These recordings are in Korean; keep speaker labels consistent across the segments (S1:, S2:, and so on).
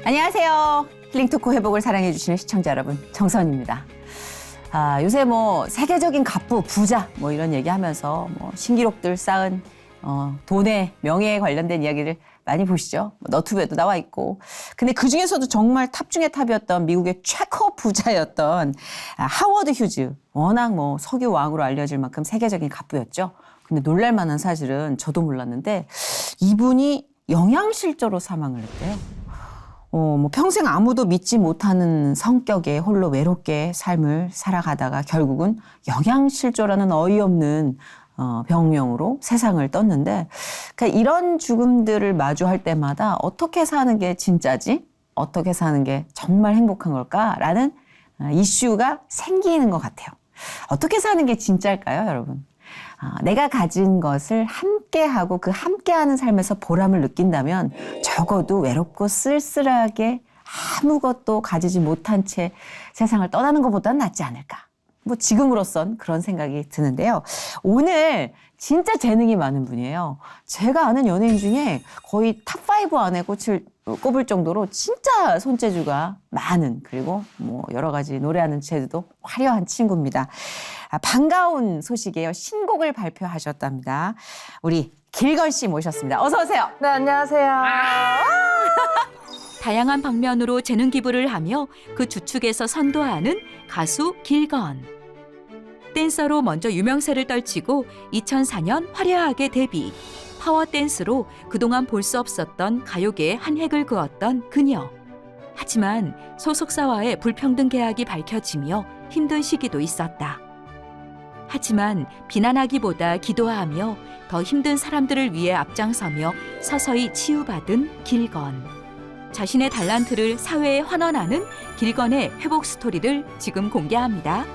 S1: 안녕하세요. 힐링토크 회복을 사랑해주시는 시청자 여러분, 정선입니다. 요새 세계적인 갑부, 부자 이런 얘기하면서 신기록들 쌓은 돈의 명예에 관련된 이야기를 많이 보시죠. 너튜브에도 나와 있고. 근데 그중에서도 정말 탑 중의 탑이었던 미국의 최고 부자였던 하워드 휴즈. 워낙 석유 왕으로 알려질 만큼 세계적인 갑부였죠. 근데 놀랄만한 사실은 저도 몰랐는데 이분이 영양실조로 사망을 했대요. 평생 아무도 믿지 못하는 성격에 홀로 외롭게 삶을 살아가다가 결국은 영양실조라는 어이없는 병명으로 세상을 떴는데, 그러니까 이런 죽음들을 마주할 때마다 어떻게 사는 게 진짜지? 어떻게 사는 게 정말 행복한 걸까라는 이슈가 생기는 것 같아요. 어떻게 사는 게 진짜일까요, 여러분? 내가 가진 것을 함께하고 그 함께하는 삶에서 보람을 느낀다면 적어도 외롭고 쓸쓸하게 아무것도 가지지 못한 채 세상을 떠나는 것보다는 낫지 않을까. 지금으로선 그런 생각이 드는데요. 오늘 진짜 재능이 많은 분이에요. 제가 아는 연예인 중에 거의 탑5 안에 꼽을 정도로 진짜 손재주가 많은, 그리고 여러 가지 노래하는 재주도 화려한 친구입니다. 반가운 소식이에요. 신곡을 발표하셨답니다. 우리 길건 씨 모셨습니다. 어서 오세요.
S2: 네, 안녕하세요.
S3: 다양한 방면으로 재능 기부를 하며 그 주축에서 선도하는 가수 길건. 댄서로 먼저 유명세를 떨치고 2004년 화려하게 데뷔. 파워 댄스로 그동안 볼 수 없었던 가요계에 한 획을 그었던 그녀. 하지만 소속사와의 불평등 계약이 밝혀지며 힘든 시기도 있었다. 하지만 비난하기보다 기도하며 더 힘든 사람들을 위해 앞장서며 서서히 치유받은 길건. 자신의 달란트를 사회에 환원하는 길건의 회복 스토리를 지금 공개합니다.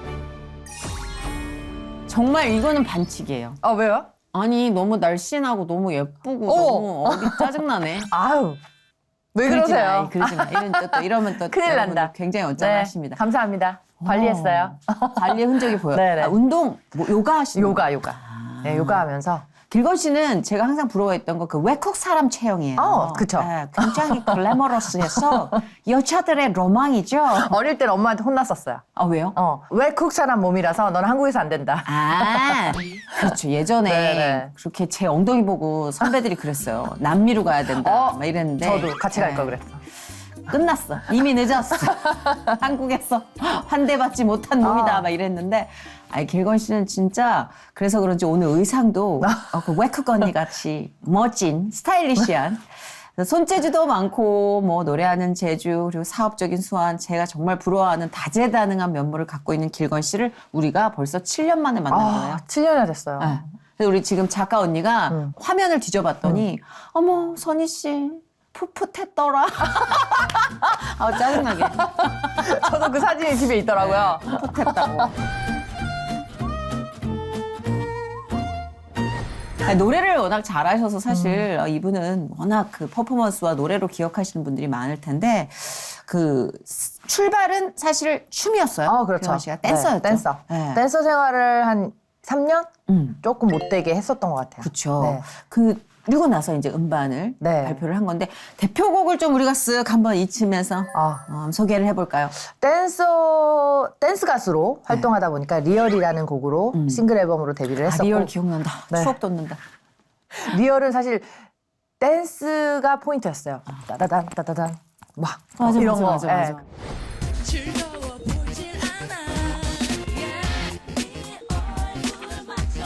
S1: 정말 이거는 반칙이에요.
S2: 왜요?
S1: 아니, 너무 날씬하고 너무 예쁘고 너무 어디 짜증나네.
S2: 아유, 왜 그러세요?
S1: 그러지 마. 이러면 또
S2: 큰일 난다.
S1: 굉장히 언짢아하십니다.
S2: 감사합니다. 관리했어요.
S1: 관리의 흔적이 보여요.
S2: 네네.
S1: 운동, 요가 하시는
S2: 요가.
S1: 아.
S2: 네, 요가 하면서.
S1: 길건 씨는 제가 항상 부러워했던 거 외국 사람 체형이에요.
S2: 그쵸.
S1: 네, 굉장히 글래머러스해서 여자들의 로망이죠.
S2: 어릴 땐 엄마한테 혼났었어요.
S1: 왜요?
S2: 외국 사람 몸이라서 넌 한국에서 안 된다.
S1: 그렇죠. 예전에
S2: 네네.
S1: 그렇게 제 엉덩이 보고 선배들이 그랬어요. 남미로 가야 된다. 막 이랬는데.
S2: 저도 같이 갈 걸 그랬어.
S1: 끝났어. 이미 늦었어. 한국에서 환대받지 못한 놈이다. 막 이랬는데. 길건 씨는 진짜 그래서 그런지 오늘 의상도 그 외국 언니 같이 멋진, 스타일리시한 손재주도 많고 노래하는 재주, 그리고 사업적인 수완, 제가 정말 부러워하는 다재다능한 면모를 갖고 있는 길건 씨를 우리가 벌써 7년 만에 만난 거예요.
S2: 7년이나 됐어요.
S1: 네. 그래서 우리 지금 작가 언니가 화면을 뒤져봤더니 어머, 선희 씨 풋풋했더라. 짜증나게.
S2: 저도 그 사진이 집에 있더라고요.
S1: 풋풋했다고. 노래를 워낙 잘하셔서 사실 이분은 워낙 그 퍼포먼스와 노래로 기억하시는 분들이 많을 텐데, 그 출발은 사실 춤이었어요.
S2: 그렇죠.
S1: 길건 씨가 댄서였죠.
S2: 네, 댄서.
S1: 네.
S2: 댄서 생활을 한 3년? 조금 못되게 했었던 것 같아요.
S1: 그렇죠.
S2: 네.
S1: 그리고 나서 이제 음반을
S2: 네.
S1: 발표를 한 건데, 대표곡을 좀 우리가 쓱 한번 잊히면서 소개를 해볼까요?
S2: 댄스 가수로 활동하다 보니까 리얼이라는 곡으로 싱글 앨범으로 데뷔를 했었고.
S1: 리얼 기억난다.
S2: 네.
S1: 추억 돋는다.
S2: 리얼은 사실 댄스가 포인트였어요. 따다단 따다단 막
S1: 맞아,
S2: 이런 거.
S1: 맞아.
S2: 예.
S4: 즐거워 보질 않아. 네 얼굴을 맞춰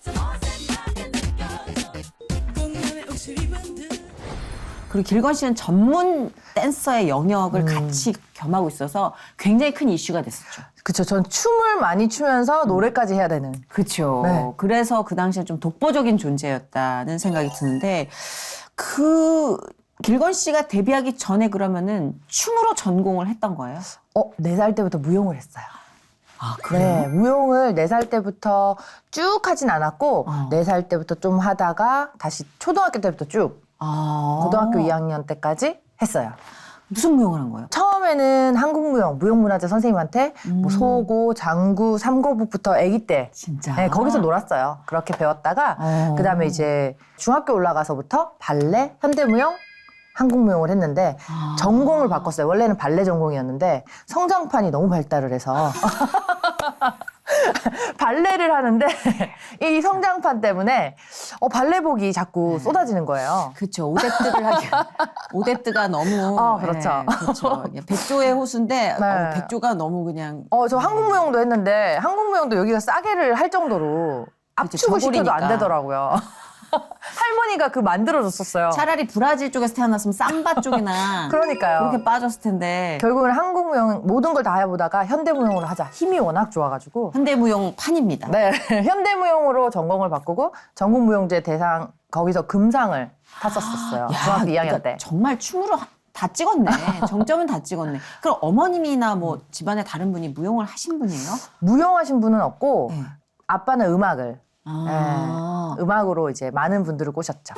S4: 좀 어색하게 느껴져. 공감의 옷을 입은 듯.
S1: 그리고 길건 씨는 전문 댄서의 영역을 같이 겸하고 있어서 굉장히 큰 이슈가 됐었죠.
S2: 그쵸. 전 춤을 많이 추면서 노래까지 해야 되는.
S1: 그렇죠.
S2: 네.
S1: 그래서 그 당시에 좀 독보적인 존재였다는 생각이 드는데, 길건 씨가 데뷔하기 전에 그러면은 춤으로 전공을 했던 거예요?
S2: 4살 때부터 무용을 했어요.
S1: 그래요?
S2: 네, 무용을 4살 때부터 쭉 하진 않았고 4살 때부터 좀 하다가 다시 초등학교 때부터 쭉 고등학교 2학년 때까지 했어요.
S1: 무슨 무용을 한 거예요?
S2: 처음에는 한국무용, 무용문화재 선생님한테 뭐 소고, 장구, 삼고부부터 아기 때
S1: 진짜?
S2: 네, 거기서 놀았어요. 그렇게 배웠다가 그다음에 이제 중학교 올라가서부터 발레, 현대무용 한국무용을 했는데 전공을 바꿨어요. 원래는 발레 전공이었는데 성장판이 너무 발달을 해서 발레를 하는데 이 성장판 때문에 발레복이 자꾸 쏟아지는 거예요.
S1: 그렇죠. 오데뜨를 하기 오데뜨가 너무
S2: 그렇죠.
S1: 그렇죠. 백조의 호수인데
S2: 네.
S1: 백조가 너무 그냥
S2: 저 한국무용도 했는데 한국무용도 여기가 싸게를 할 정도로 압축을 시켜도
S1: 저고리니까.
S2: 안 되더라고요. 할머니가 그 만들어줬었어요.
S1: 차라리 브라질 쪽에서 태어났으면 삼바 쪽이나
S2: 그러니까요.
S1: 그렇게 빠졌을 텐데
S2: 결국은 한국무용 모든 걸 다 해보다가 현대무용으로 하자. 힘이 워낙 좋아가지고.
S1: 현대무용 판입니다.
S2: 네, 현대무용으로 전공을 바꾸고 전국무용제 대상 거기서 금상을 탔었어요. 중학교 2학년
S1: 그러니까
S2: 때.
S1: 정말 춤으로 다 찍었네. 정점은 다 찍었네. 그럼 어머님이나 뭐 집안에 다른 분이 무용을 하신 분이에요?
S2: 무용하신 분은 없고
S1: 네.
S2: 아빠는 음악을 음악으로 이제 많은 분들을 꼬셨죠.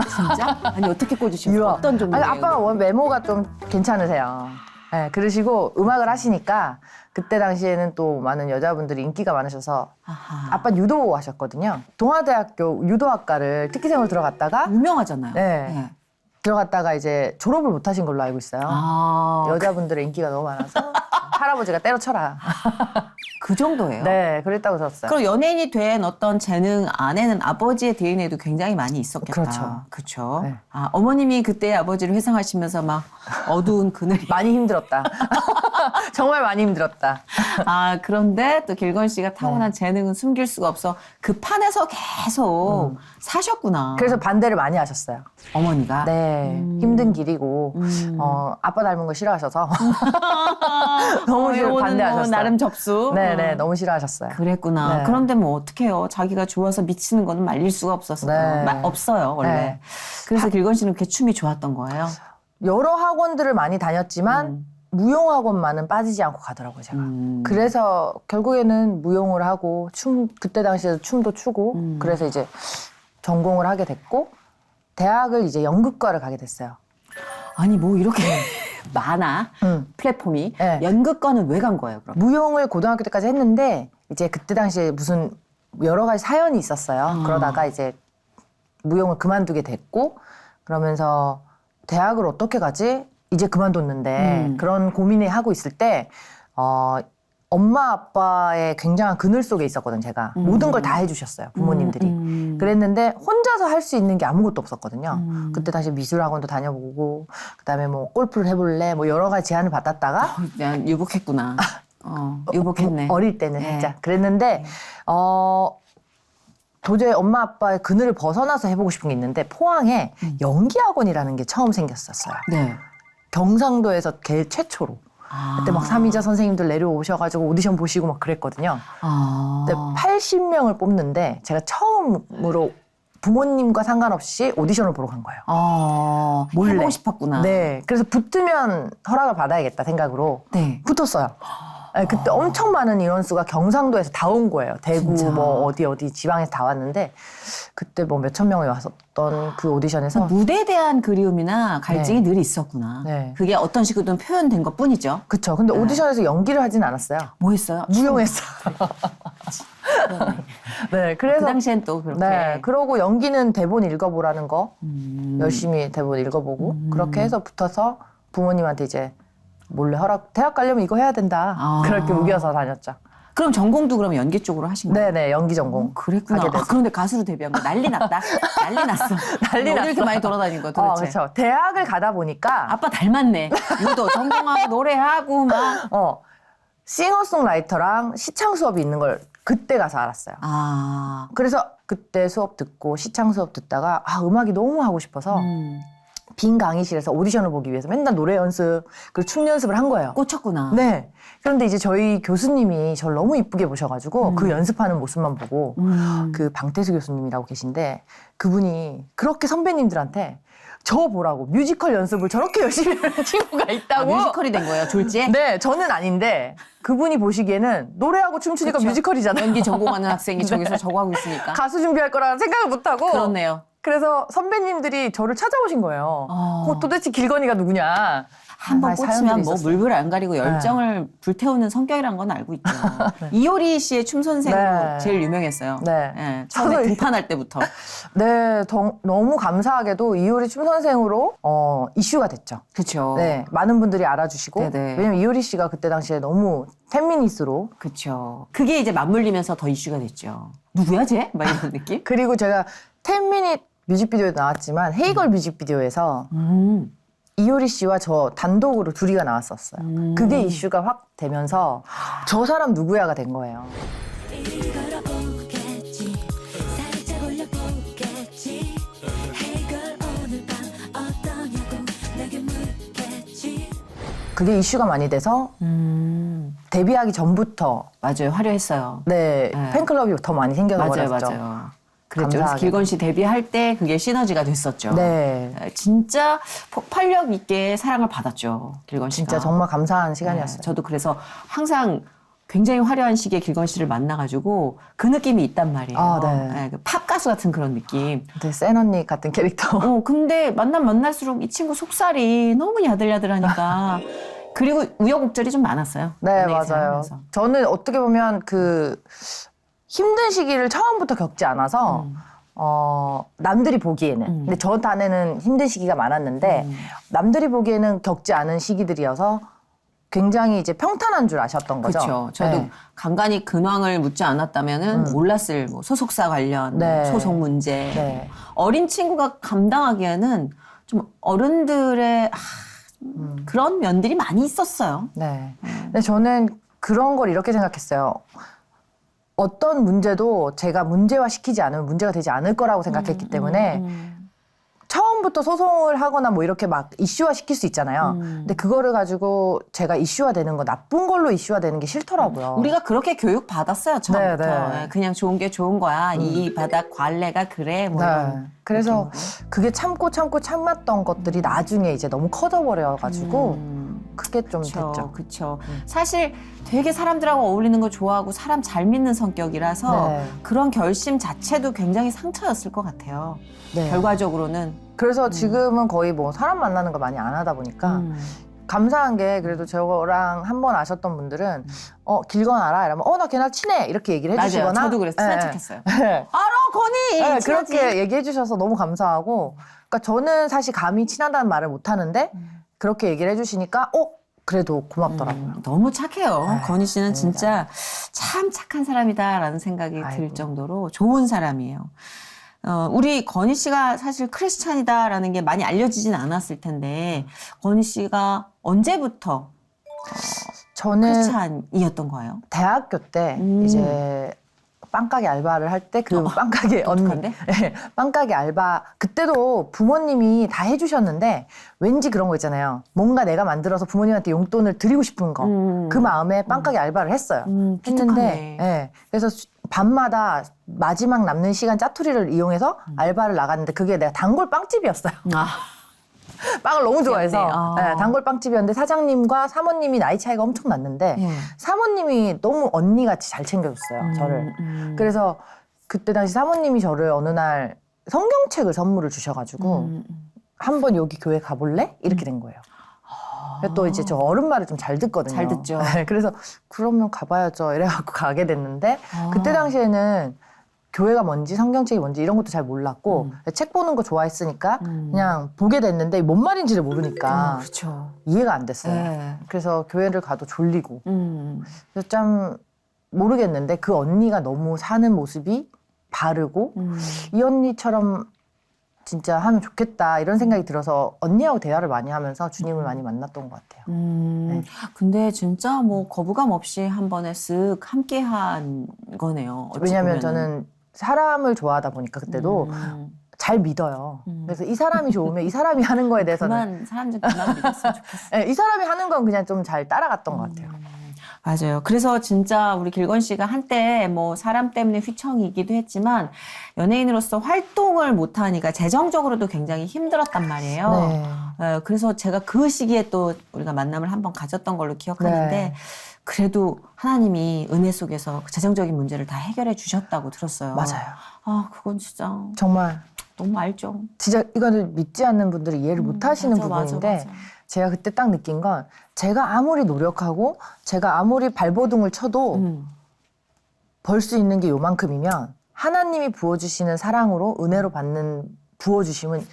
S1: 진짜? 아니 어떻게 꽂으셨어요?
S2: 유학.
S1: 어떤 종류예요?
S2: 아빠가 원 외모가 좀 괜찮으세요. 네, 그러시고 음악을 하시니까 그때 당시에는 또 많은 여자분들이 인기가 많으셔서
S1: 아하.
S2: 아빠 유도 하셨거든요. 동아대학교 유도학과를 특기생으로 들어갔다가
S1: 유명하잖아요.
S2: 네. 들어갔다가 이제 졸업을 못 하신 걸로 알고 있어요.
S1: 아,
S2: 여자분들의 인기가 너무 많아서 할아버지가 때려쳐라.
S1: 그 정도예요?
S2: 네, 그랬다고 들었어요.
S1: 그럼 연예인이 된 어떤 재능 안에는 아버지의 DNA도 굉장히 많이 있었겠다.
S2: 그렇죠.
S1: 그렇죠.
S2: 네.
S1: 아, 어머님이 그때 아버지를 회상하시면서 막 어두운 그늘이.
S2: 많이 힘들었다. 정말 많이 힘들었다.
S1: 아, 그런데 또 길건 씨가 타고난 재능은 숨길 수가 없어. 그 판에서 계속 사셨구나.
S2: 그래서 반대를 많이 하셨어요.
S1: 어머니가.
S2: 네, 힘든 길이고 아빠 닮은 거 싫어하셔서 너무
S1: 요거는
S2: 반대하셨어요.
S1: 뭐 나름 접수.
S2: 네네, 너무 싫어하셨어요.
S1: 그랬구나.
S2: 네.
S1: 그런데 뭐 어떡해요. 자기가 좋아서 미치는 거는 말릴 수가 없었어요.
S2: 네.
S1: 없어요, 원래.
S2: 네.
S1: 그래서 길건 씨는 그렇게 춤이 좋았던 거예요.
S2: 여러 학원들을 많이 다녔지만 무용학원만은 빠지지 않고 가더라고요, 제가. 그래서 결국에는 무용을 하고 그때 당시에 춤도 추고 그래서 이제 전공을 하게 됐고 대학을 이제 연극과를 가게 됐어요.
S1: 아니 뭐 이렇게 많아 플랫폼이.
S2: 네.
S1: 연극과는 왜 간 거예요, 그럼?
S2: 무용을 고등학교 때까지 했는데 이제 그때 당시에 무슨 여러 가지 사연이 있었어요. 그러다가 이제 무용을 그만두게 됐고 그러면서 대학을 어떻게 가지? 이제 그만뒀는데 그런 고민을 하고 있을 때 엄마 아빠의 굉장한 그늘 속에 있었거든 제가. 모든 걸 다 해주셨어요 부모님들이. 그랬는데 혼자서 할 수 있는 게 아무것도 없었거든요. 그때 다시 미술학원도 다녀보고 그다음에 뭐 골프를 해볼래 뭐 여러 가지 제안을 받았다가
S1: 그냥 유복했구나. 유복했네.
S2: 어릴 때는
S1: 네.
S2: 진짜 그랬는데 도저히 엄마 아빠의 그늘을 벗어나서 해보고 싶은 게 있는데 포항에 연기학원이라는 게 처음 생겼었어요.
S1: 네.
S2: 경상도에서 제일 최초로. 그때 막 삼이자 선생님들 내려오셔가지고 오디션 보시고 막 그랬거든요. 근데 80명을 뽑는데 제가 처음으로 부모님과 상관없이 오디션을 보러 간 거예요. 몰래.
S1: 해보고 싶었구나.
S2: 네. 그래서 붙으면 허락을 받아야겠다 생각으로
S1: 네.
S2: 붙었어요. 네, 그때 엄청 많은 인원수가 경상도에서 다 온 거예요. 대구
S1: 진짜?
S2: 뭐 어디 지방에서 다 왔는데 그때 뭐 몇천 명이 왔었던 그 오디션에서
S1: 무대에 대한 그리움이나 갈증이 늘 있었구나.
S2: 네.
S1: 그게 어떤 식으로든 표현된 것 뿐이죠.
S2: 그쵸. 근데 오디션에서 연기를 하진 않았어요.
S1: 뭐 했어요?
S2: 무용했어요. 네,
S1: 그
S2: 그래서
S1: 당시엔 또 그렇게.
S2: 네, 그러고 연기는 대본 읽어보라는 거 열심히 대본 읽어보고 그렇게 해서 붙어서 부모님한테 이제 몰래 대학 가려면 이거 해야 된다. 그렇게 우겨서 다녔죠.
S1: 그럼 전공도 그럼 연기 쪽으로 하신 거예요?
S2: 네네, 연기 전공.
S1: 그랬구나.
S2: 하게 돼서.
S1: 그런데 가수로 데뷔한 거 난리 났다. 난리 났어.
S2: 난리
S1: 어딜
S2: 났어.
S1: 이렇게 많이 돌아다닌 거야 도대체.
S2: 그렇죠. 대학을 가다 보니까
S1: 아빠 닮았네. 유도 전공하고 노래하고 막.
S2: 싱어송라이터랑 시창 수업이 있는 걸 그때 가서 알았어요.
S1: 아.
S2: 그래서 그때 수업 듣고 시창 수업 듣다가 음악이 너무 하고 싶어서 빈 강의실에서 오디션을 보기 위해서 맨날 노래 연습 그리고 춤 연습을 한 거예요.
S1: 꽂혔구나.
S2: 네. 그런데 이제 저희 교수님이 저를 너무 이쁘게 보셔가지고 그 연습하는 모습만 보고 그 방태수 교수님이라고 계신데 그분이 그렇게 선배님들한테 저 보라고 뮤지컬 연습을 저렇게 열심히 하는 친구가 있다고.
S1: 뮤지컬이 된 거예요, 졸지에?
S2: 네, 저는 아닌데 그분이 보시기에는 노래하고 춤추니까
S1: 그쵸.
S2: 뮤지컬이잖아요.
S1: 연기 전공하는 학생이 저기서 저거 하고 있으니까.
S2: 가수 준비할 거라는 생각을 못하고.
S1: 그렇네요.
S2: 그래서 선배님들이 저를 찾아오신 거예요. 도대체 길건이가 누구냐.
S1: 한번
S2: 사연들이
S1: 꽂히면 뭐
S2: 있었어요.
S1: 물불 안 가리고 열정을 불태우는 성격이란 건 알고 있죠. 이효리 씨의 춤선생으로
S2: 네.
S1: 제일 유명했어요.
S2: 네.
S1: 예, 처음에
S2: 저도
S1: 등판할 때부터.
S2: 네, 너무 감사하게도 이효리 춤선생으로 이슈가 됐죠.
S1: 그렇죠.
S2: 네, 많은 분들이 알아주시고
S1: 네네.
S2: 왜냐면 이효리 씨가 그때 당시에 너무 페미니스트로
S1: 그렇죠. 그게 이제 맞물리면서 더 이슈가 됐죠. 누구야 쟤? 막 이런 느낌?
S2: 그리고 제가 10미닛 뮤직비디오에 나왔지만 헤이걸 뮤직비디오에서 이효리 씨와 저 단독으로 둘이가 나왔었어요. 그게 이슈가 확 되면서 저 사람 누구야가 된 거예요.
S4: 이걸 오겠지 살짝 올려보겠지 Hey girl 오늘 밤 어떠냐고 내게 물겠지
S2: 그게 이슈가 많이 돼서 데뷔하기 전부터
S1: 맞아요. 화려했어요.
S2: 네,
S1: 네.
S2: 팬클럽이 더 많이 생겨서
S1: 맞아요,
S2: 버렸죠.
S1: 맞아요. 그랬죠. 그래서
S2: 감사하게도.
S1: 길건 씨 데뷔할 때 그게 시너지가 됐었죠.
S2: 네,
S1: 진짜 폭발력 있게 사랑을 받았죠. 길건 씨가.
S2: 진짜 정말 감사한
S1: 네,
S2: 시간이었어요.
S1: 저도 그래서 항상 굉장히 화려한 시기에 길건 씨를 만나가지고 그 느낌이 있단 말이에요.
S2: 아, 네.
S1: 그 팝 가수 같은 그런 느낌.
S2: 네, 센 언니 같은 캐릭터.
S1: 근데 만날수록 이 친구 속살이 너무 야들야들하니까. 그리고 우여곡절이 좀 많았어요.
S2: 네,
S1: 연예계
S2: 맞아요.
S1: 생활하면서.
S2: 저는 어떻게 보면 그 힘든 시기를 처음부터 겪지 않아서 남들이 보기에는 근데 저 딴에는 힘든 시기가 많았는데 남들이 보기에는 겪지 않은 시기들이어서 굉장히 이제 평탄한 줄 아셨던 거죠.
S1: 그렇죠. 저도
S2: 네.
S1: 간간히 근황을 묻지 않았다면은 몰랐을 뭐 소속사 관련
S2: 네.
S1: 소속 문제.
S2: 네.
S1: 어린 친구가 감당하기에는 좀 어른들의 그런 면들이 많이 있었어요.
S2: 네. 근데 저는 그런 걸 이렇게 생각했어요. 어떤 문제도 제가 문제화 시키지 않으면 문제가 되지 않을 거라고 생각했기 때문에 처음부터 소송을 하거나 뭐 이렇게 막 이슈화 시킬 수 있잖아요. 근데 그거를 가지고 제가 이슈화 되는 거, 나쁜 걸로 이슈화 되는 게 싫더라고요.
S1: 우리가 그렇게 교육 받았어요 처음부터.
S2: 네, 네.
S1: 그냥 좋은 게 좋은 거야. 이 바닥 관례가 그래. 뭐
S2: 네.
S1: 이런
S2: 그래서
S1: 느낌으로.
S2: 그게 참았던 것들이 나중에 이제 너무 커져버려가지고 그게 좀 됐죠.
S1: 그렇죠. 사실 되게 사람들하고 어울리는 거 좋아하고 사람 잘 믿는 성격이라서
S2: 네.
S1: 그런 결심 자체도 굉장히 상처였을 것 같아요.
S2: 네.
S1: 결과적으로는.
S2: 그래서 지금은 거의 뭐 사람 만나는 거 많이 안 하다 보니까 감사한 게 그래도 저랑 한 번 아셨던 분들은 길건 알아? 이러면 나 걔랑 친해 이렇게 얘기를
S1: 맞아요.
S2: 해주시거나
S1: 저도 그래서 친한
S2: 네.
S1: 척했어요.
S2: 네.
S1: 알아 건이.
S2: 네,
S1: 친하지.
S2: 그렇게 얘기해 주셔서 너무 감사하고 그러니까 저는 사실 감히 친하다는 말을 못 하는데 그렇게 얘기를 해주시니까 그래도 고맙더라고요.
S1: 너무 착해요.
S2: 아유,
S1: 건희 씨는
S2: 아닙니다.
S1: 진짜 참 착한 사람이다라는 생각이 들
S2: 아이고.
S1: 정도로 좋은 사람이에요. 우리 건희 씨가 사실 크리스찬이다라는 게 많이 알려지진 않았을 텐데 건희 씨가 언제부터
S2: 저는
S1: 크리스찬이었던 거예요?
S2: 대학교 때 이제 빵가게 알바를 할 때 그 빵가게 언니,
S1: 똑똑한데?
S2: 네, 빵가게 알바 그때도 부모님이 다 해주셨는데 왠지 그런 거 있잖아요. 뭔가 내가 만들어서 부모님한테 용돈을 드리고 싶은 거 그 마음에 빵가게 알바를 했어요.
S1: 기특하네.
S2: 네, 그래서 밤마다 마지막 남는 시간 짜투리를 이용해서 알바를 나갔는데 그게 내가 단골 빵집이었어요.
S1: 아,
S2: 빵을 너무 좋아해서
S1: 귀엽네. 아.
S2: 네, 단골 빵집이었는데 사장님과 사모님이 나이 차이가 엄청 났는데
S1: 예.
S2: 사모님이 너무 언니같이 잘 챙겨줬어요 저를. 그래서 그때 당시 사모님이 저를 어느 날 성경책을 선물을 주셔가지고 한번 여기 교회 가볼래? 이렇게 된 거예요. 또 이제 저 어른 말을 좀 잘 듣거든요.
S1: 잘 듣죠.
S2: 네, 그래서 그러면 가봐야죠. 이래갖고 가게 됐는데 그때 당시에는 교회가 뭔지 성경책이 뭔지 이런 것도 잘 몰랐고 책 보는 거 좋아했으니까 그냥 보게 됐는데 뭔 말인지를 모르니까
S1: 그렇죠.
S2: 이해가 안 됐어요.
S1: 네.
S2: 그래서 교회를 가도 졸리고 그래서 참 모르겠는데 그 언니가 너무 사는 모습이 바르고 이 언니처럼 진짜 하면 좋겠다 이런 생각이 들어서 언니하고 대화를 많이 하면서 주님을 많이 만났던 것 같아요. 네.
S1: 근데 진짜 뭐 거부감 없이 한 번에 쓱 함께 한 거네요. 어찌
S2: 왜냐하면
S1: 보면은.
S2: 저는 사람을 좋아하다 보니까 그때도 잘 믿어요. 그래서 이 사람이 좋으면 이 사람이 하는 거에 대해서는
S1: 그만 사람 좀 그만 믿었으면 좋겠어.
S2: 네, 이 사람이 하는 건 그냥 좀 잘 따라갔던 것 같아요.
S1: 맞아요. 그래서 진짜 우리 길건 씨가 한때 뭐 사람 때문에 휘청이기도 했지만 연예인으로서 활동을 못하니까 재정적으로도 굉장히 힘들었단 말이에요.
S2: 네.
S1: 그래서 제가 그 시기에 또 우리가 만남을 한번 가졌던 걸로 기억하는데
S2: 네.
S1: 그래도 하나님이 은혜 속에서 그 재정적인 문제를 다 해결해 주셨다고 들었어요.
S2: 맞아요.
S1: 아, 그건 진짜
S2: 정말
S1: 너무 알죠.
S2: 진짜 이거는 믿지 않는 분들이 이해를 못 하시는
S1: 맞아,
S2: 부분인데
S1: 맞아, 맞아.
S2: 제가 그때 딱 느낀 건 제가 아무리 노력하고 제가 아무리 발버둥을 쳐도 벌 수 있는 게 요만큼이면 하나님이 부어주시는 사랑으로 은혜로 받는 부어주심은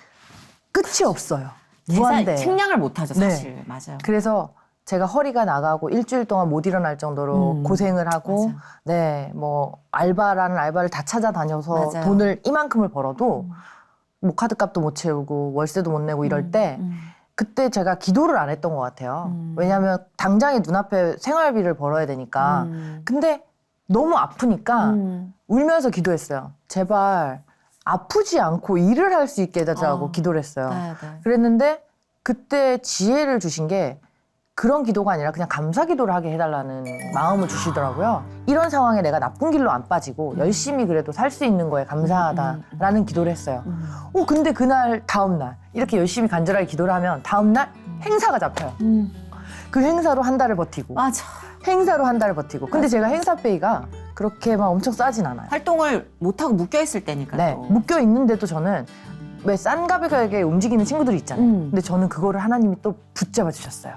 S2: 끝이 없어요. 무한대.
S1: 측량을 못하죠,
S2: 네.
S1: 사실. 맞아요.
S2: 그래서 제가 허리가 나가고 일주일 동안 못 일어날 정도로 고생을 하고
S1: 맞아요.
S2: 네, 뭐 알바라는 알바를 다 찾아다녀서
S1: 맞아요.
S2: 돈을 이만큼을 벌어도 뭐 카드값도 못 채우고 월세도 못 내고 이럴 때 그때 제가 기도를 안 했던 것 같아요. 왜냐하면 당장에 눈앞에 생활비를 벌어야 되니까. 근데 너무 아프니까 울면서 기도했어요. 제발 아프지 않고 일을 할 수 있게 해달라고 기도를 했어요.
S1: 네, 네.
S2: 그랬는데 그때 지혜를 주신 게 그런 기도가 아니라 그냥 감사 기도를 하게 해달라는 마음을 주시더라고요. 이런 상황에 내가 나쁜 길로 안 빠지고 열심히 그래도 살 수 있는 거에 감사하다라는 기도를 했어요. 근데 그날 다음날 이렇게 열심히 간절하게 기도를 하면 다음날 행사가 잡혀요. 그 행사로 한 달을 버티고
S1: 맞아.
S2: 행사로 한 달을 버티고 근데 제가 행사페이가 그렇게 막 엄청 싸진 않아요.
S1: 활동을 못하고 묶여있을 때니까.
S2: 네,
S1: 또.
S2: 묶여 있는데도 저는 왜 싼 가격에 움직이는 친구들이 있잖아요. 근데 저는 그거를 하나님이 또 붙잡아 주셨어요.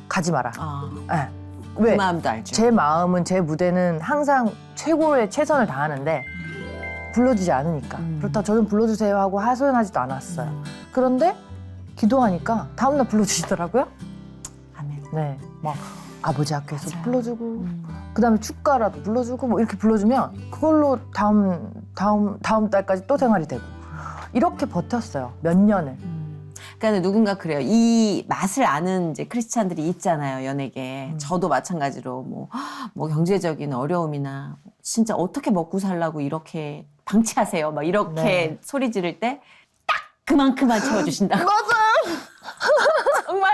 S2: 가지 마라.
S1: 아,
S2: 네.
S1: 그
S2: 왜?
S1: 마음도 알죠.
S2: 제 마음은 제 무대는 항상 최고의 최선을 다하는데 불러주지 않으니까. 그렇다고 저는 불러주세요 하고 하소연하지도 않았어요. 그런데 기도하니까 다음날 불러주시더라고요.
S1: 아멘.
S2: 네, 막 아버지 학교에서
S1: 맞아요.
S2: 불러주고 그다음에 축가라도 불러주고 뭐 이렇게 불러주면 그걸로 다음 달까지 또 생활이 되고 이렇게 버텼어요. 몇 년을.
S1: 그러니까 누군가 그래요. 이 맛을 아는 이제 크리스찬들이 있잖아요, 연예계. 저도 마찬가지로 뭐 경제적인 어려움이나 진짜 어떻게 먹고 살라고 이렇게 방치하세요. 막 이렇게
S2: 네.
S1: 소리 지를 때 딱 그만큼만 채워주신다고.
S2: 맞아요.
S1: 정말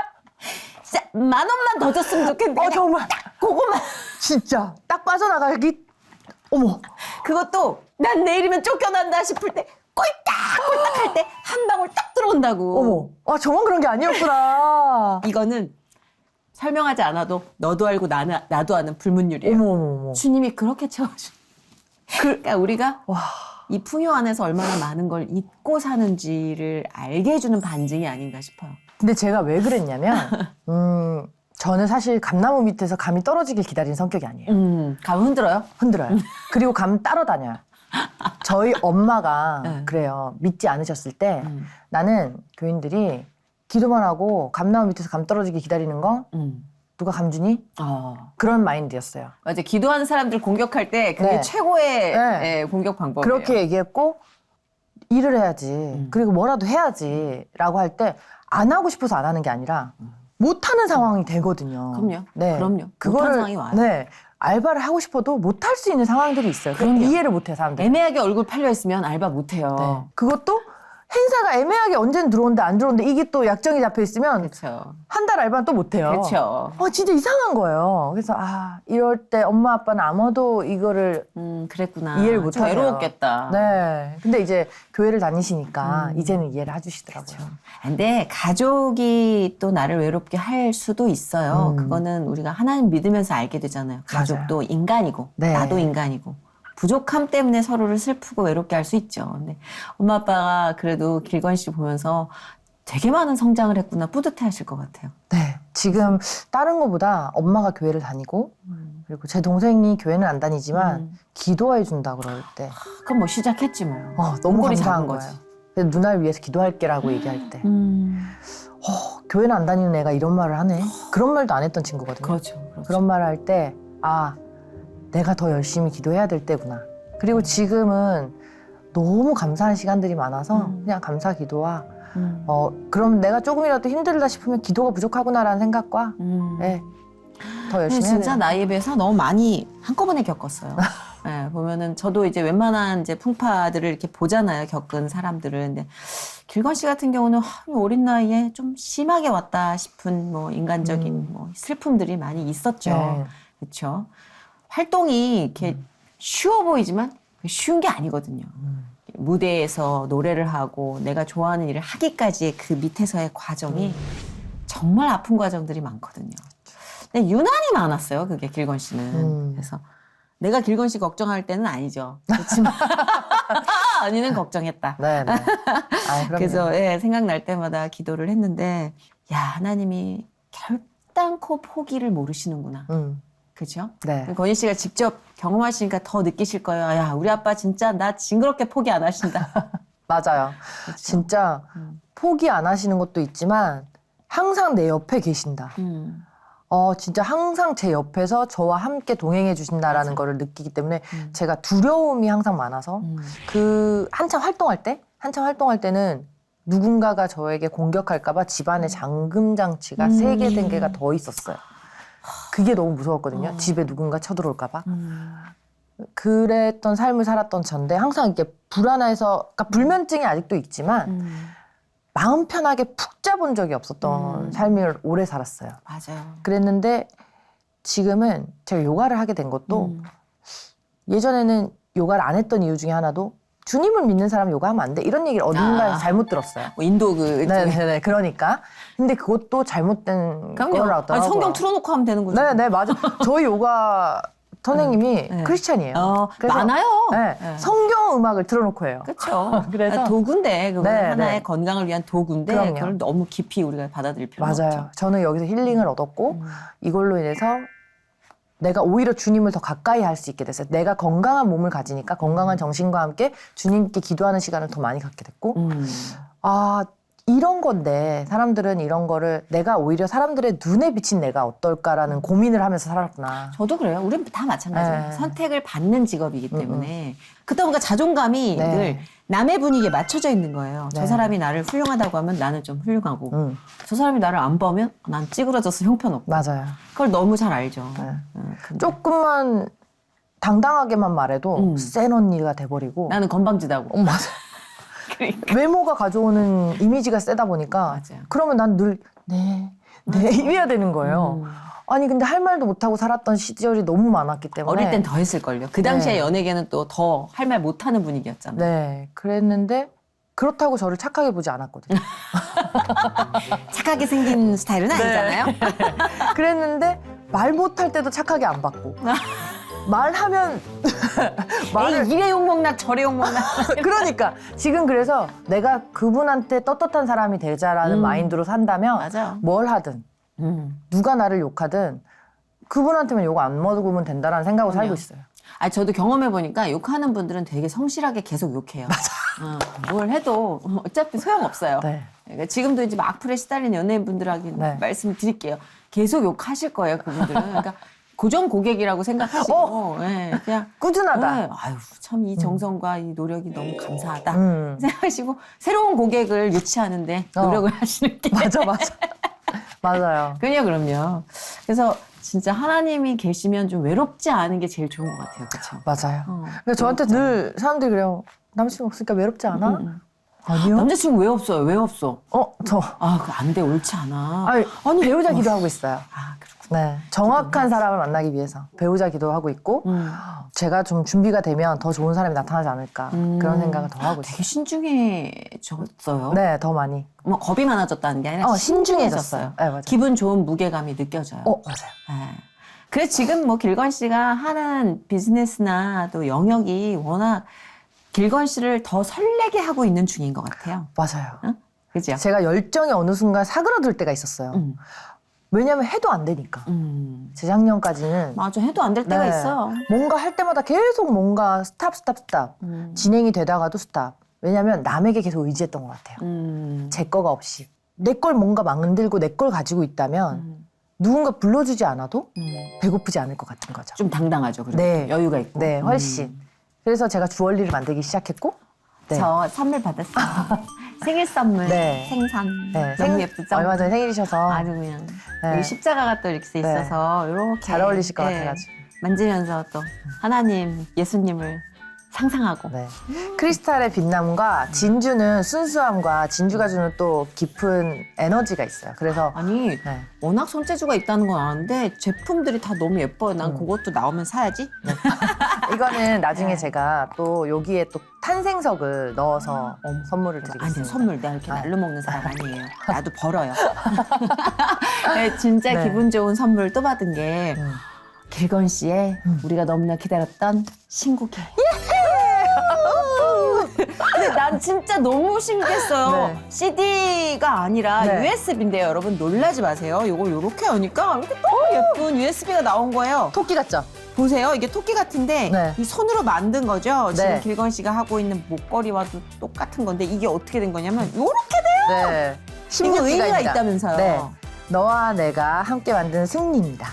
S1: 진짜 10,000원만 더 줬으면 좋겠는데.
S2: 정말
S1: 그거만.
S2: 진짜 딱 빠져나가기. 어머.
S1: 그것도 난 내일이면 쫓겨난다 싶을 때 꼴딱 할 때 한 방울 딱 들어온다고.
S2: 어머. 아 저만 그런 게 아니었구나.
S1: 이거는 설명하지 않아도 너도 알고 나도 아는 불문율이에요.
S2: 어머.
S1: 주님이 그렇게 채워주. 그러니까 우리가 이 풍요 안에서 얼마나 많은 걸 잊고 사는지를 알게 해주는 반증이 아닌가 싶어요.
S2: 근데 제가 왜 그랬냐면 저는 사실 감나무 밑에서 감이 떨어지길 기다리는 성격이 아니에요.
S1: 감 흔들어요?
S2: 흔들어요. 그리고 감 따라다녀요. 저희 엄마가
S1: 네.
S2: 그래요. 믿지 않으셨을 때 나는 교인들이 기도만 하고 감나무 밑에서 감 떨어지기 기다리는 거 누가 감 주니? 그런 마인드였어요.
S1: 맞아. 기도하는 사람들 공격할 때 그게
S2: 네.
S1: 최고의
S2: 네.
S1: 예, 공격 방법이에요.
S2: 그렇게 얘기했고 일을 해야지. 그리고 뭐라도 해야지 라고 할 때 안 하고 싶어서 안 하는 게 아니라 못하는 상황이 되거든요.
S1: 그럼요.
S2: 네.
S1: 그럼요. 못하는
S2: 그거를
S1: 상황이 와요.
S2: 네. 알바를 하고 싶어도 못할 수 있는 상황들이 있어요.
S1: 그럼요.
S2: 이해를 못해 사람들.
S1: 애매하게 얼굴 팔려 있으면 알바 못해요.
S2: 네. 그것도 행사가 애매하게 언제는 들어온다 안 들어온다 이게 또 약정이 잡혀 있으면
S1: 그렇죠.
S2: 한 달 알바는 또 못해요.
S1: 그렇죠.
S2: 진짜 이상한 거예요. 그래서 이럴 때 엄마 아빠는 아무도 이거를
S1: 그랬구나.
S2: 이해를 못
S1: 좀
S2: 하세요.
S1: 외로웠겠다.
S2: 네. 근데 이제 교회를 다니시니까 이제는 이해를 해주시더라고요.
S1: 근데 가족이 또 나를 외롭게 할 수도 있어요. 그거는 우리가 하나님 믿으면서 알게 되잖아요. 가족도 인간이고
S2: 네.
S1: 나도 인간이고 부족함 때문에 서로를 슬프고 외롭게 할 수 있죠. 근데 엄마 아빠가 그래도 길건 씨 보면서 되게 많은 성장을 했구나 뿌듯해하실 것 같아요.
S2: 네. 지금 다른 거보다 엄마가 교회를 다니고 그리고 제 동생이 교회는 안 다니지만 기도해 준다 그럴 때
S1: 그럼 뭐 시작했지 뭐.
S2: 너무
S1: 꼴이
S2: 감사한
S1: 작은
S2: 거예요.
S1: 거지.
S2: 그래서 누나를 위해서 기도할게라고 얘기할 때 교회는 안 다니는 애가 이런 말을 하네. 그런 말도 안 했던 친구거든요.
S1: 그렇죠.
S2: 그런 말을 할 때 내가 더 열심히 기도해야 될 때구나. 그리고 지금은 너무 감사한 시간들이 많아서 그냥 감사 기도와 그럼 내가 조금이라도 힘들다 싶으면 기도가 부족하구나라는 생각과 네, 더 열심히 해야
S1: 진짜
S2: 돼요.
S1: 나이에 비해서 너무 많이 한꺼번에 겪었어요. 네, 보면은 저도 이제 웬만한 이제 풍파들을 이렇게 보잖아요. 겪은 사람들을. 근데 길건 씨 같은 경우는 어린 나이에 좀 심하게 왔다 싶은 뭐 인간적인 뭐 슬픔들이 많이 있었죠.
S2: 네.
S1: 그렇죠. 활동이 이렇게 쉬워 보이지만 쉬운 게 아니거든요. 무대에서 노래를 하고 내가 좋아하는 일을 하기까지의 그 밑에서의 과정이 정말 아픈 과정들이 많거든요. 근데 유난히 많았어요. 그게 길건 씨는. 그래서 내가 길건 씨 걱정할 때는 아니죠. 그렇지만 언니는 걱정했다.
S2: 네, 네. 그럼요.
S1: 그래서 생각날 때마다 기도를 했는데 야, 하나님이 결단코 포기를 모르시는구나. 그죠?
S2: 네.
S1: 권희 씨가 직접 경험하시니까 더 느끼실 거예요. 야, 우리 아빠 진짜 나 징그럽게 포기 안 하신다.
S2: 맞아요.
S1: 그쵸?
S2: 진짜 포기 안 하시는 것도 있지만 항상 내 옆에 계신다. 진짜 항상 제 옆에서 저와 함께 동행해 주신다라는 거를 느끼기 때문에 제가 두려움이 항상 많아서 그 한참 활동할 때는 누군가가 저에게 공격할까봐 집안에 잠금 장치가 3개, 4개가 더 있었어요. 그게 너무 무서웠거든요. 집에 누군가 쳐들어올까봐. 그랬던 삶을 살았던 전데 항상 이렇게 불안해서, 그러니까 불면증이 아직도 있지만 마음 편하게 푹 자본 적이 없었던 삶을 오래 살았어요.
S1: 맞아요.
S2: 그랬는데 지금은 제가 요가를 하게 된 것도 예전에는 요가를 안 했던 이유 중에 하나도 주님을 믿는 사람 요가하면 안 돼. 이런 얘기를 어딘가에서 잘못 들었어요.
S1: 뭐 인도
S2: 네네네. 그러니까. 근데 그것도 잘못된 거라더라고요.
S1: 성경 틀어놓고 하면 되는 거죠.
S2: 네네, 맞아. 저희 요가 선생님이
S1: 네.
S2: 크리스찬이에요. 그래서
S1: 많아요.
S2: 네,
S1: 네.
S2: 성경 음악을 틀어놓고 해요.
S1: 그렇죠.
S2: 그래서
S1: 도구인데 그건
S2: 네,
S1: 하나의
S2: 네.
S1: 건강을 위한 도구인데
S2: 그럼요.
S1: 그걸 너무 깊이 우리가 받아들일 필요는
S2: 맞아요.
S1: 없죠.
S2: 저는 여기서 힐링을 얻었고 이걸로 인해서 내가 오히려 주님을 더 가까이 할 수 있게 됐어요. 내가 건강한 몸을 가지니까 건강한 정신과 함께 주님께 기도하는 시간을 더 많이 갖게 됐고 이런 건데 사람들은 이런 거를 내가 오히려 사람들의 눈에 비친 내가 어떨까라는 고민을 하면서 살았구나.
S1: 저도 그래요. 우린 다 마찬가지예요.
S2: 네.
S1: 선택을 받는 직업이기 때문에 그러다 보니까 자존감이
S2: 네.
S1: 늘 남의 분위기에 맞춰져 있는 거예요. 저
S2: 네.
S1: 사람이 나를 훌륭하다고 하면 나는 좀 훌륭하고 저 사람이 나를 안 보면 난 찌그러져서 형편없고
S2: 맞아요.
S1: 그걸 너무 잘 알죠.
S2: 네.
S1: 근데
S2: 조금만 당당하게만 말해도 센 언니가 돼버리고
S1: 나는 건방지다고.
S2: 맞아. 외모가 가져오는 이미지가 세다 보니까
S1: 맞아요.
S2: 그러면 난 늘 네 이래야 되는 거예요. 아니 근데 할 말도 못하고 살았던 시절이 너무 많았기 때문에
S1: 어릴 땐 더 했을걸요. 그 당시에
S2: 네.
S1: 연예계는 또 더 할 말 못하는 분위기였잖아요.
S2: 네 그랬는데 그렇다고 저를 착하게 보지 않았거든요.
S1: 착하게 생긴 스타일은 아니잖아요.
S2: 그랬는데 말 못할 때도 착하게 안 받고 말하면
S1: 에이, 이래 욕먹나 저래 욕먹나.
S2: 그러니까 지금 그래서 내가 그분한테 떳떳한 사람이 되자라는 마인드로 산다면
S1: 맞아요.
S2: 뭘 하든 누가 나를 욕하든 그분한테만 욕 안 먹으면 된다라는 생각으로 살고 있어요.
S1: 아, 저도 경험해보니까 욕하는 분들은 되게 성실하게 계속 욕해요. 맞아. 뭘 해도 어차피 소용없어요.
S2: 네.
S1: 그러니까 지금도 이제 막 악플에 시달리는 연예인분들에게
S2: 네.
S1: 말씀드릴게요. 계속 욕하실 거예요, 그분들은. 그러니까 고정 고객이라고 생각하시고, 네, 그냥.
S2: 꾸준하다.
S1: 네, 아유, 참 이 정성과 이 노력이 너무 감사하다. 생각하시고 새로운 고객을 유치하는데 노력을 하시는 게.
S2: 맞아. 맞아요.
S1: 그럼요. 그래서 진짜 하나님이 계시면 좀 외롭지 않은 게 제일 좋은 것 같아요. 그렇죠?
S2: 맞아요. 그러니까 저한테 늘 사람들이 그래요. 남친구 없으니까 외롭지 않아? 아니요.
S1: 남자친구 왜 없어요? 왜 없어?
S2: 저.
S1: 아, 그거 안 돼. 옳지 않아.
S2: 아니, 배우자 기도하고 있어요.
S1: 아, 그렇구나.
S2: 네. 정확한 사람을 만나기 위해서 배우자 기도하고 있고, 제가 좀 준비가 되면 더 좋은 사람이 나타나지 않을까. 그런 생각을 더 하고 있어요.
S1: 되게 신중해졌어요.
S2: 네, 더 많이.
S1: 뭐 겁이 많아졌다는 게 아니라
S2: 신중해졌어요. 네, 맞아요.
S1: 기분 좋은 무게감이 느껴져요.
S2: 맞아요.
S1: 네. 그래서 지금 뭐 길건 씨가 하는 비즈니스나 또 영역이 워낙 길건 씨를 더 설레게 하고 있는 중인 것 같아요.
S2: 맞아요.
S1: 응? 그죠?
S2: 제가 열정이 어느 순간 사그러들 때가 있었어요. 왜냐면 해도 안 되니까. 재작년까지는
S1: 맞아. 해도 안 될 때가
S2: 네.
S1: 있어요.
S2: 뭔가 할 때마다 계속 뭔가 스탑. 진행이 되다가도 스탑. 왜냐면 남에게 계속 의지했던 것 같아요. 제 거가 없이. 내 걸 뭔가 만들고 내 걸 가지고 있다면 누군가 불러주지 않아도 배고프지 않을 것 같은 거죠.
S1: 좀 당당하죠. 그리고
S2: 네.
S1: 여유가 있고.
S2: 네, 훨씬. 그래서 제가 주얼리를 만들기 시작했고 네.
S1: 저 선물 받았어요. 생일 선물.
S2: 네.
S1: 생선.
S2: 네,
S1: 너무 예쁘죠?
S2: 얼마 전에 생일이셔서
S1: 아주 그냥
S2: 네.
S1: 여기 십자가가 또 이렇게 돼 있어서 이렇게
S2: 잘 어울리실 것 같아가지고.
S1: 만지면서 또 하나님, 예수님을 상상하고.
S2: 네. 크리스탈의 빛남과 진주는 순수함과 진주가 주는 또 깊은 에너지가 있어요. 그래서
S1: 아니
S2: 네.
S1: 워낙 손재주가 있다는 건 아는데 제품들이 다 너무 예뻐요. 난 그것도 나오면 사야지.
S2: 이거는 나중에
S1: 네.
S2: 제가 또 여기에 또 탄생석을 넣어서 선물을
S1: 아니요,
S2: 드리겠습니다.
S1: 선물 내가 이렇게
S2: 네.
S1: 날로 먹는 사람 아니에요. 나도 벌어요. 네, 진짜
S2: 네.
S1: 기분 좋은 선물 또 받은 게 길건 씨의 우리가 너무나 기다렸던 신곡이에요.
S2: 근데
S1: 아니 난 진짜 너무 신기했어요.
S2: 네.
S1: CD가 아니라
S2: 네.
S1: USB인데요, 여러분 놀라지 마세요. 이걸 이렇게 여니까 이렇게 너무 예쁜 USB가 나온 거예요.
S2: 토끼 같죠?
S1: 보세요, 이게 토끼 같은데
S2: 네.
S1: 이 손으로 만든 거죠. 지금
S2: 네.
S1: 길건 씨가 하고 있는 목걸이와도 똑같은 건데 이게 어떻게 된 거냐면 요렇게
S2: 네.
S1: 이거 의미가
S2: 16기가입니다.
S1: 있다면서요.
S2: 네. 너와 내가 함께 만든 승리입니다.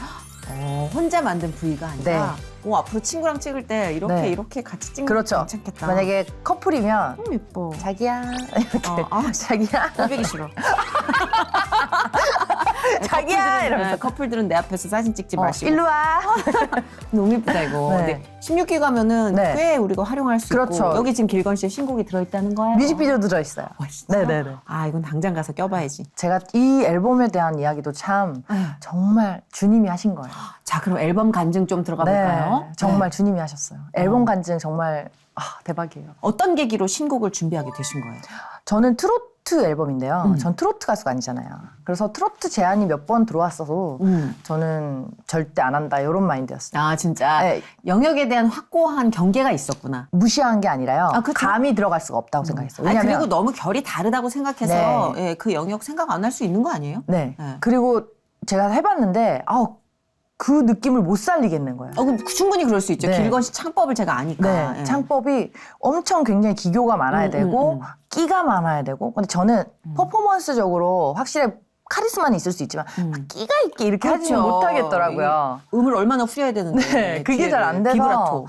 S1: 혼자 만든 부위가 아니라
S2: 네.
S1: 앞으로 친구랑 찍을 때 이렇게
S2: 네.
S1: 이렇게 같이 찍는
S2: 그렇죠.
S1: 거 괜찮겠다.
S2: 만약에 커플이면
S1: 너무 예뻐.
S2: 자기야 이렇게 자기야
S1: 꼴보기 싫어.
S2: 자기야 이러면서
S1: 커플들은 내 앞에서 사진 찍지 마시고.
S2: 일로 와.
S1: 너무 예쁘다 이거.
S2: 네.
S1: 네. 16기가면은
S2: 네.
S1: 꽤 우리가 활용할 수
S2: 그렇죠.
S1: 있고. 여기 지금 길건 씨의 신곡이 들어있다는 거예요.
S2: 뮤직비디오도 들어있어요.
S1: 진짜?
S2: 네네네.
S1: 아 이건 당장 가서 껴봐야지.
S2: 제가 이 앨범에 대한 이야기도 참 정말 주님이 하신 거예요.
S1: 자 그럼 앨범 간증 좀 들어가 볼까요?
S2: 정말
S1: 네.
S2: 주님이 하셨어요. 앨범 간증 정말 대박이에요.
S1: 어떤 계기로 신곡을 준비하게 되신 거예요?
S2: 저는 트로트 앨범인데요. 전 트로트 가수가 아니잖아요. 그래서 트로트 제안이 몇 번 들어왔어도 저는 절대 안 한다 이런 마인드였어요.
S1: 아 진짜
S2: 네.
S1: 영역에 대한 확고한 경계가 있었구나.
S2: 무시한 게 아니라요.
S1: 아, 그쵸?
S2: 감히 들어갈 수가 없다고 생각했어요.
S1: 아니,
S2: 왜냐면
S1: 그리고 너무 결이 다르다고 생각해서 예, 그 영역 생각 안 할 수 있는 거 아니에요?
S2: 네.
S1: 네.
S2: 그리고 제가 해봤는데 그 느낌을 못 살리겠는 거예요.
S1: 그럼 충분히 그럴 수 있죠.
S2: 네.
S1: 길건 씨 창법을 제가 아니까.
S2: 네,
S1: 예.
S2: 창법이 엄청 굉장히 기교가 많아야 되고 끼가 많아야 되고 근데 저는 퍼포먼스적으로 확실히 카리스마는 있을 수 있지만 끼가 있게 이렇게 하지는
S1: 그렇죠.
S2: 못하겠더라고요.
S1: 음을 얼마나 후려야 되는데.
S2: 네, 그게 잘 안 돼서
S1: 비브라토.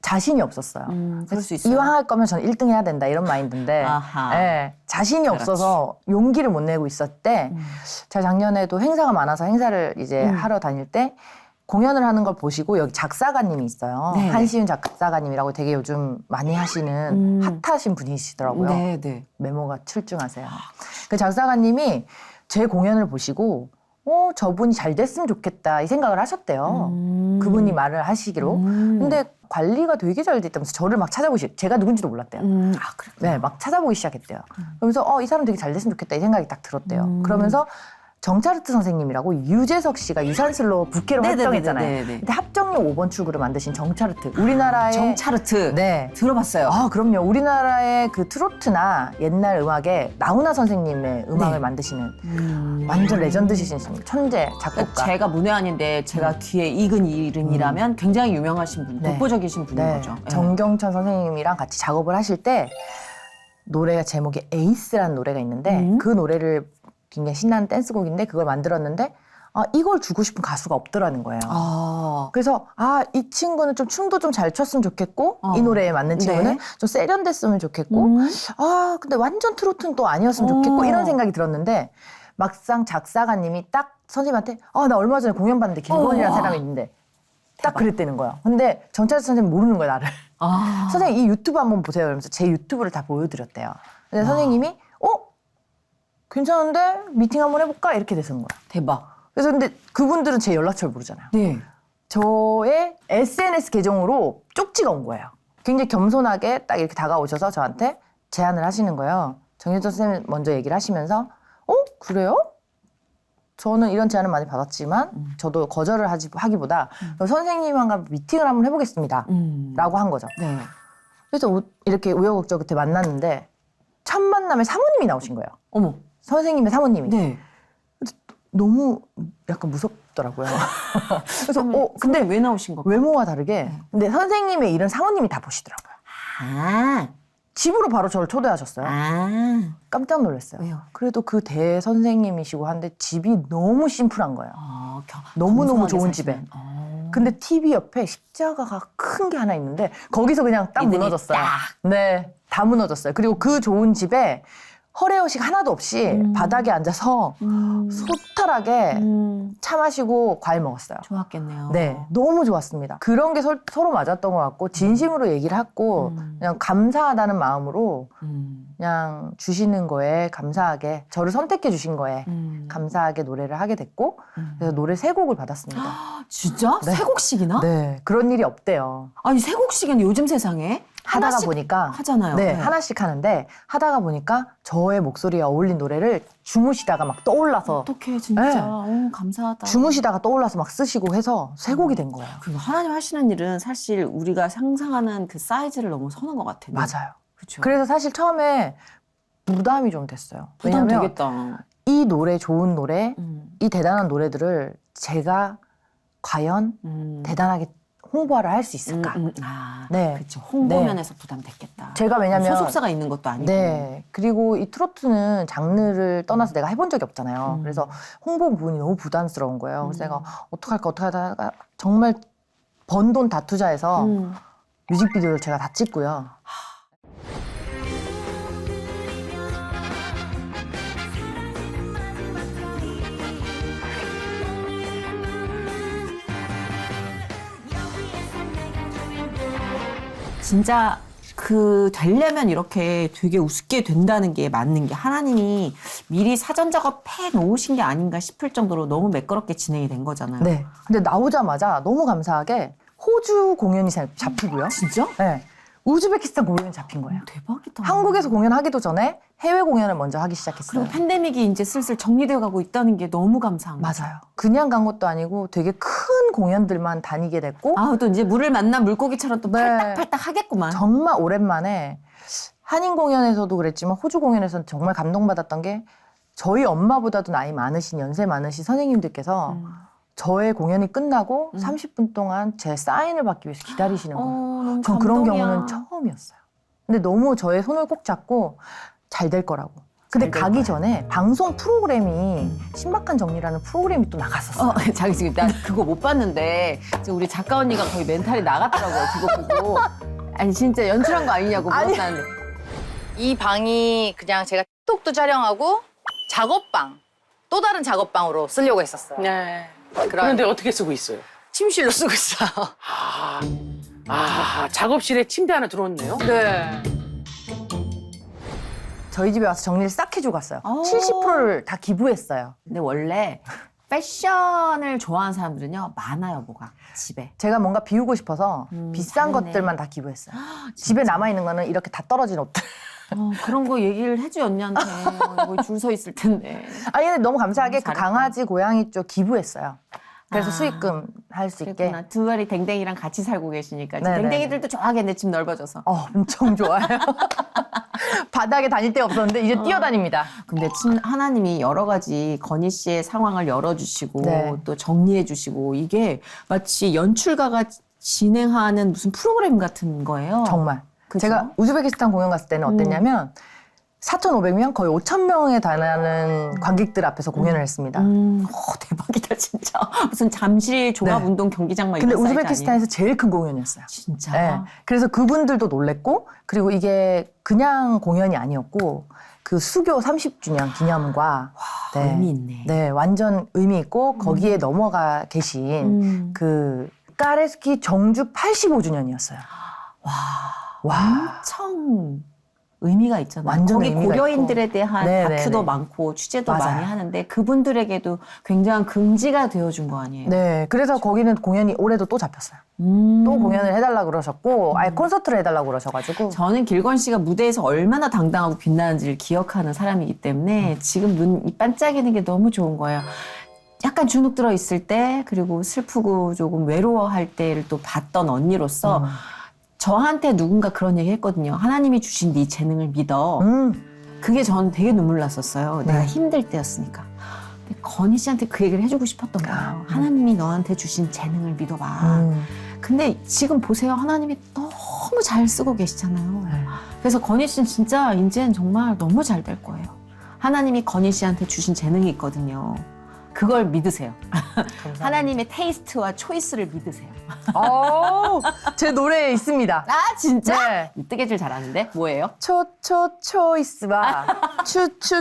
S2: 자신이 없었어요.
S1: 그럴 수 있어요.
S2: 이왕 할 거면 저는 1등 해야 된다 이런 마인드인데
S1: 아하.
S2: 네, 자신이
S1: 그렇지.
S2: 없어서 용기를 못 내고 있을 때 제가 작년에도 행사가 많아서 행사를 이제 하러 다닐 때 공연을 하는 걸 보시고 여기 작사가님이 있어요.
S1: 네.
S2: 한시윤 작사가님이라고 되게 요즘 많이 하시는 핫하신 분이시더라고요.
S1: 네, 네.
S2: 메모가 출중하세요. 그 작사가님이 제 공연을 보시고 저분이 잘 됐으면 좋겠다 이 생각을 하셨대요. 그분이 말을 하시기로. 근데 관리가 되게 잘 돼 있다면서 저를 막 제가 누군지도 몰랐대요.
S1: 아, 그래.
S2: 네, 막 찾아보기 시작했대요. 그러면서 이 사람 되게 잘 됐으면 좋겠다 이 생각이 딱 들었대요. 그러면서 정차르트 선생님이라고 유재석 씨가 유산슬로 부캐로
S1: 네네네네네.
S2: 활동했잖아요. 근데 합정역 5번 출구를 만드신 정차르트. 우리나라의
S1: 정차르트.
S2: 네.
S1: 들어봤어요.
S2: 그럼요. 우리나라의 그 트로트나 옛날 음악에 나훈아 선생님의 음악을
S1: 네.
S2: 만드시는 완전 레전드시신 천재 작곡가.
S1: 제가 문외한인데 제가 귀에 익은 이름이라면 굉장히 유명하신 분,
S2: 네.
S1: 독보적이신 분인 거죠. 예.
S2: 정경천 선생님이랑 같이 작업을 하실 때 노래가 제목이 에이스라는 노래가 있는데 그 노래를 굉장히 신나는 댄스곡인데 그걸 만들었는데 이걸 주고 싶은 가수가 없더라는 거예요. 그래서 이 친구는 좀 춤도 좀 잘 췄으면 좋겠고 이 노래에 맞는 친구는
S1: 네.
S2: 좀 세련됐으면 좋겠고 근데 완전 트로트는 또 아니었으면 좋겠고 이런 생각이 들었는데 막상 작사가님이 딱 선생님한테 나 얼마 전에 공연 봤는데 길건이라는 사람이 있는데 딱 그랬다는 거예요. 근데 정차르트 선생님 모르는 거예요, 나를. 선생님 이 유튜브 한번 보세요. 이러면서 제 유튜브를 다 보여드렸대요. 근데 선생님이 괜찮은데 미팅 한번 해볼까? 이렇게 돼서 거야.
S1: 대박.
S2: 그래서 근데 그분들은 제 연락처를 모르잖아요.
S1: 네.
S2: 저의 SNS 계정으로 쪽지가 온 거예요. 굉장히 겸손하게 딱 이렇게 다가오셔서 저한테 제안을 하시는 거예요. 정유정 선생님 먼저 얘기를 하시면서 그래요? 저는 이런 제안을 많이 받았지만 저도 거절을 하기보다 선생님과 미팅을 한번 해보겠습니다. 라고 한 거죠.
S1: 네.
S2: 그래서 이렇게 우여곡절 끝에 만났는데 첫 만남에 사모님이 나오신 거예요.
S1: 어머.
S2: 선생님의 사모님이.
S1: 네.
S2: 너무 약간 무섭더라고요. 그래서
S1: 근데 왜 나오신 거예요?
S2: 외모와 다르게 근데 선생님의 일은 사모님이 다 보시더라고요. 집으로 바로 저를 초대하셨어요. 깜짝 놀랐어요.
S1: 왜요?
S2: 그래도 그 대선생님이시고 한데 집이 너무 심플한 거예요. 너무너무
S1: 겸손하게
S2: 좋은
S1: 사시는.
S2: 집에. 근데 TV 옆에 십자가가 큰 게 하나 있는데 거기서 그냥 딱
S1: 이등이
S2: 무너졌어요.
S1: 딱.
S2: 네, 다 무너졌어요. 그리고 그 좋은 집에 허례허식 하나도 없이 바닥에 앉아서 소탈하게 차 마시고 과일 먹었어요.
S1: 좋았겠네요.
S2: 네, 너무 좋았습니다. 그런 게 서로 맞았던 것 같고 진심으로 얘기를 하고 그냥 감사하다는 마음으로 그냥 주시는 거에 감사하게 저를 선택해 주신 거에 감사하게 노래를 하게 됐고 그래서 노래 3곡을 받았습니다.
S1: 진짜?
S2: 네.
S1: 3곡씩이나?
S2: 네, 그런 일이 없대요.
S1: 아니 3곡씩은 요즘 세상에
S2: 하다가
S1: 하나씩
S2: 보니까
S1: 하잖아요.
S2: 네, 하나씩 하는데 하다가 보니까 저의 목소리에 어울린 노래를 주무시다가 막 떠올라서
S1: 어떡해 진짜.
S2: 네.
S1: 감사하다.
S2: 주무시다가 떠올라서 막 쓰시고 해서 3곡이 된 거예요.
S1: 그리고 하나님 하시는 일은 사실 우리가 상상하는 그 사이즈를 너무 서는 것 같아요.
S2: 맞아요.
S1: 그쵸.
S2: 그래서 사실 처음에 부담이 좀 됐어요.
S1: 부담
S2: 왜냐면
S1: 되겠다.
S2: 이 노래, 좋은 노래,
S1: 음.
S2: 이 대단한 노래들을 제가 과연 대단하게 홍보를 할 수 있을까?
S1: 아,
S2: 네.
S1: 그렇죠. 홍보
S2: 네.
S1: 면에서 부담됐겠다.
S2: 제가 왜냐면
S1: 소속사가 있는 것도 아니고.
S2: 네. 그리고 이 트로트는 장르를 떠나서 내가 해본 적이 없잖아요. 그래서 홍보 부분이 너무 부담스러운 거예요. 그래서 내가 어떡할까 하다가 정말 번 돈 다 투자해서 뮤직비디오를 제가 다 찍고요.
S1: 진짜 그 되려면 이렇게 되게 우습게 된다는 게 맞는 게 하나님이 미리 사전 작업해 놓으신 게 아닌가 싶을 정도로 너무 매끄럽게 진행이 된 거잖아요.
S2: 네. 근데 나오자마자 너무 감사하게 호주 공연이 잡히고요.
S1: 진짜?
S2: 네. 우즈베키스탄 공연이 잡힌 거예요.
S1: 대박이다.
S2: 한국에서 공연하기도 전에 해외 공연을 먼저 하기 시작했어요.
S1: 그리고 팬데믹이 이제 슬슬 정리되어 가고 있다는 게 너무 감사한 거죠.
S2: 맞아요. 그냥 간 것도 아니고 되게 큰 공연들만 다니게 됐고
S1: 아, 또 이제 물을 만난 물고기처럼 또
S2: 네.
S1: 팔딱팔딱 하겠구만.
S2: 정말 오랜만에 한인 공연에서도 그랬지만 호주 공연에서는 정말 감동받았던 게 저희 엄마보다도 나이 많으신 연세 많으신 선생님들께서 저의 공연이 끝나고 30분 동안 제 사인을 받기 위해서 기다리시는 거예요.
S1: 너무
S2: 전 그런
S1: 감동이야.
S2: 경우는 처음이었어요. 근데 너무 저의 손을 꼭 잡고 잘 될 거라고. 근데
S1: 잘될
S2: 가기
S1: 거야.
S2: 전에 방송 프로그램이 신박한 정리라는 프로그램이 또 나갔었어요.
S1: 자기 지금 나 그거 못 봤는데 지금 우리 작가 언니가 거의 멘탈이 나갔더라고요. 그거 보고. 아니 진짜 연출한 거 아니냐고
S2: 아니.
S1: 물었다는데.
S5: 이 방이 그냥 제가 틱톡도 촬영하고 작업방, 또 다른 작업방으로 쓰려고 했었어요.
S6: 네.
S5: 그런
S6: 그런데 어떻게 쓰고 있어요?
S5: 침실로 쓰고 있어요.
S6: 작업실에 침대 하나 들어왔네요.
S5: 네.
S2: 저희 집에 와서 정리를 싹 해주고 갔어요.
S1: 오.
S2: 70%를 다 기부했어요.
S1: 근데 원래 패션을 좋아하는 사람들은요 많아요 뭐가 집에.
S2: 제가 뭔가 비우고 싶어서 비싼
S1: 잘했네.
S2: 것들만 다 기부했어요. 집에 남아있는 거는 이렇게 다 떨어진 옷들.
S1: 그런 거 얘기를 해줘 언니한테. 이거 줄 서 있을 텐데.
S2: 아니 근데 너무 감사하게 그
S1: 잘했다.
S2: 강아지, 고양이 쪽 기부했어요. 그래서
S1: 아.
S2: 수익금 할 수 있게.
S1: 그랬구나. 두 알이 댕댕이랑 같이 살고 계시니까
S2: 네네.
S1: 댕댕이들도 좋아하겠네 집 넓어져서.
S2: 엄청 좋아요. 바닥에 다닐 데가 없었는데 이제 뛰어다닙니다.
S1: 근데 하나님이 여러 가지 건희 씨의 상황을 열어주시고
S2: 네.
S1: 또 정리해주시고 이게 마치 연출가가 진행하는 무슨 프로그램 같은 거예요.
S2: 정말.
S1: 그죠?
S2: 제가 우즈베키스탄 공연 갔을 때는 어땠냐면 4,500명, 거의 5,000명에 달하는 관객들 앞에서 공연을 했습니다.
S1: 대박이다 진짜. 무슨 잠실 종합운동 경기장 막
S2: 근데
S1: 이런 사이즈
S2: 우즈베키스탄에서 제일 큰 공연이었어요.
S1: 아니에요? 진짜.
S2: 네. 그래서 그분들도 놀랬고, 그리고 이게 그냥 공연이 아니었고, 그 수교 30주년 기념과
S1: 의미 있네.
S2: 네, 완전 의미 있고 거기에 넘어가 계신 그 까레스키 정주 85주년이었어요. 와.
S1: 엄청 의미가 있잖아요.
S2: 완전
S1: 거기
S2: 의미가
S1: 고려인들에 대한
S2: 네네네.
S1: 다큐도 많고 취재도
S2: 맞아요.
S1: 많이 하는데 그분들에게도 굉장한 긍지가 되어준 거 아니에요?
S2: 네, 그래서 거기는 공연이 올해도 또 잡혔어요. 또 공연을 해달라고 그러셨고, 아예 콘서트를 해달라고 그러셔가지고.
S1: 저는 길건 씨가 무대에서 얼마나 당당하고 빛나는지를 기억하는 사람이기 때문에 지금 눈이 반짝이는 게 너무 좋은 거예요. 약간 주눅 들어 있을 때 그리고 슬프고 조금 외로워할 때를 또 봤던 언니로서 저한테 누군가 그런 얘기 했거든요. 하나님이 주신 네 재능을 믿어. 그게 저는 되게 눈물 났었어요. 내가 힘들 때였으니까. 근데 건희 씨한테 그 얘기를 해주고 싶었던 거예요. 하나님이 너한테 주신 재능을 믿어봐. 근데 지금 보세요. 하나님이 너무 잘 쓰고 계시잖아요.
S2: 네.
S1: 그래서 건희 씨는 진짜 이제는 정말 너무 잘 될 거예요. 하나님이 건희 씨한테 주신 재능이 있거든요. 그걸 믿으세요. 하나님의 테이스트와 초이스를 믿으세요.
S2: 제 노래에 있습니다.
S1: 아 진짜?
S2: 네.
S1: 이 뜨개질 잘하는데 뭐예요?
S2: 초이스와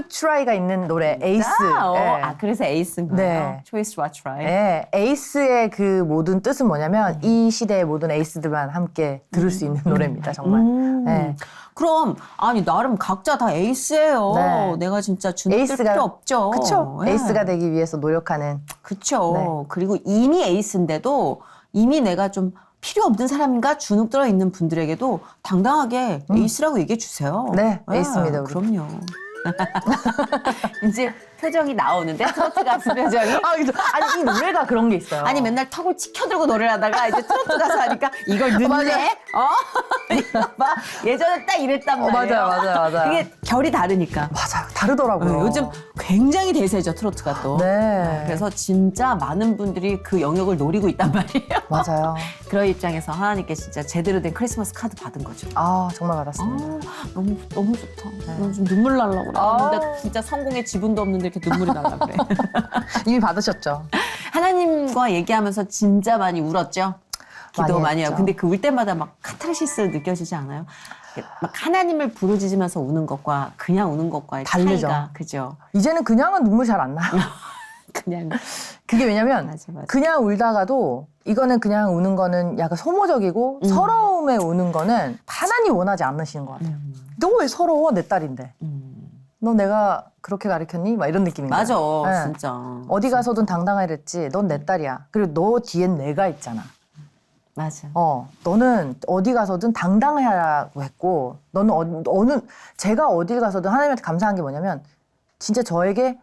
S2: 트라이가 있는 노래, 에이스. 네.
S1: 그래서 에이스인 거예요.
S2: 네.
S1: 초이스와 트라이.
S2: 네, 에이스의 그 모든 뜻은 뭐냐면 이 시대의 모든 에이스들만 함께 들을 수 있는 노래입니다, 정말. 네.
S1: 그럼 아니 나름 각자 다 에이스예요.
S2: 네.
S1: 내가 진짜 주눅 들 필요 없죠.
S2: 그쵸?
S1: 네.
S2: 에이스가 되기 위해서 노력하는.
S1: 그쵸.
S2: 네.
S1: 그리고 이미 에이스인데도 이미 내가 좀 필요 없는 사람인가 주눅 들어 있는 분들에게도 당당하게 에이스라고 얘기해 주세요.
S2: 네, 에이스입니다, 우리.
S1: 그럼요. 이제 표정이 나오는데 트로트 가수 표정이.
S2: 아니 이 노래가 그런 게 있어요.
S1: 아니 맨날 턱을 치켜들고 노래를 하다가 이제 트로트 가수 하니까 이걸 늦네. 이거 봐. 예전에 딱 이랬단 말이에요.
S2: 맞아요.
S1: 그게 결이 다르니까.
S2: 맞아요. 다르더라고요.
S1: 요즘 굉장히 대세죠 트로트가 또.
S2: 네.
S1: 그래서 진짜 많은 분들이 그 영역을 노리고 있단 말이에요.
S2: 맞아요.
S1: 그런 입장에서 하나님께 진짜 제대로 된 크리스마스 카드 받은 거죠.
S2: 아 정말 받았습니다.
S1: 너무 좋다. 나 지금 눈물 날라고 그래. 근데 진짜 성공의 지분도 없는데 이렇게 눈물이 날라 그래.
S2: 이미 받으셨죠?
S1: 하나님과 얘기하면서 진짜 많이 울었죠. 기도
S2: 많이
S1: 많이
S2: 했죠.
S1: 하고. 근데 그 울 때마다 막 카타르시스 느껴지지 않아요? 막 하나님을 부르짖으면서 우는 것과 그냥 우는 것과의
S2: 다르죠.
S1: 차이가 그죠?
S2: 이제는 그냥은 눈물 잘 안 나요.
S1: 그냥
S2: 그게 왜냐면
S1: 맞아.
S2: 그냥 울다가도 이거는 그냥 우는 거는 약간 소모적이고 서러움에 우는 거는 하나님 원하지 않으시는 것 같아요. 너 왜 서러워? 내 딸인데. 너 내가 그렇게 가르쳤니? 막 이런 느낌인 거예요.
S1: 맞아,
S2: 네.
S1: 진짜.
S2: 어디 가서든 당당하랬지. 넌 내 딸이야. 그리고 너 뒤엔 내가 있잖아.
S1: 맞아.
S2: 너는 어디 가서든 당당하라고 했고, 너는 제가 어딜 가서든 하나님한테 감사한 게 뭐냐면, 진짜 저에게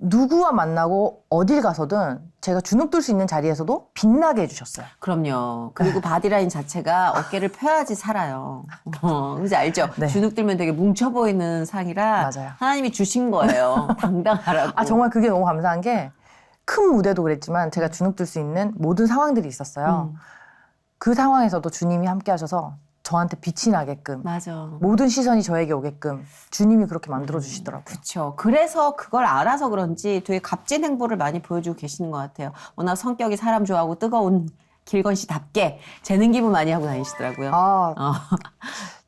S2: 누구와 만나고 어딜 가서든 제가 주눅들 수 있는 자리에서도 빛나게 해주셨어요.
S1: 그럼요. 그리고 바디라인 자체가 어깨를 펴야지 살아요. 그지 알죠?
S2: 네.
S1: 주눅들면 되게 뭉쳐 보이는 상이라
S2: 맞아요.
S1: 하나님이 주신 거예요. 당당하라고.
S2: 아, 정말 그게 너무 감사한 게, 큰 무대도 그랬지만 제가 주눅들 수 있는 모든 상황들이 있었어요. 그 상황에서도 주님이 함께 하셔서 저한테 빛이 나게끔,
S1: 맞아.
S2: 모든 시선이 저에게 오게끔 주님이 그렇게 만들어주시더라고요.
S1: 그렇죠. 그래서 그걸 알아서 그런지 되게 값진 행보를 많이 보여주고 계시는 것 같아요. 워낙 성격이 사람 좋아하고 뜨거운 길건 씨답게 재능 기부 많이 하고 다니시더라고요.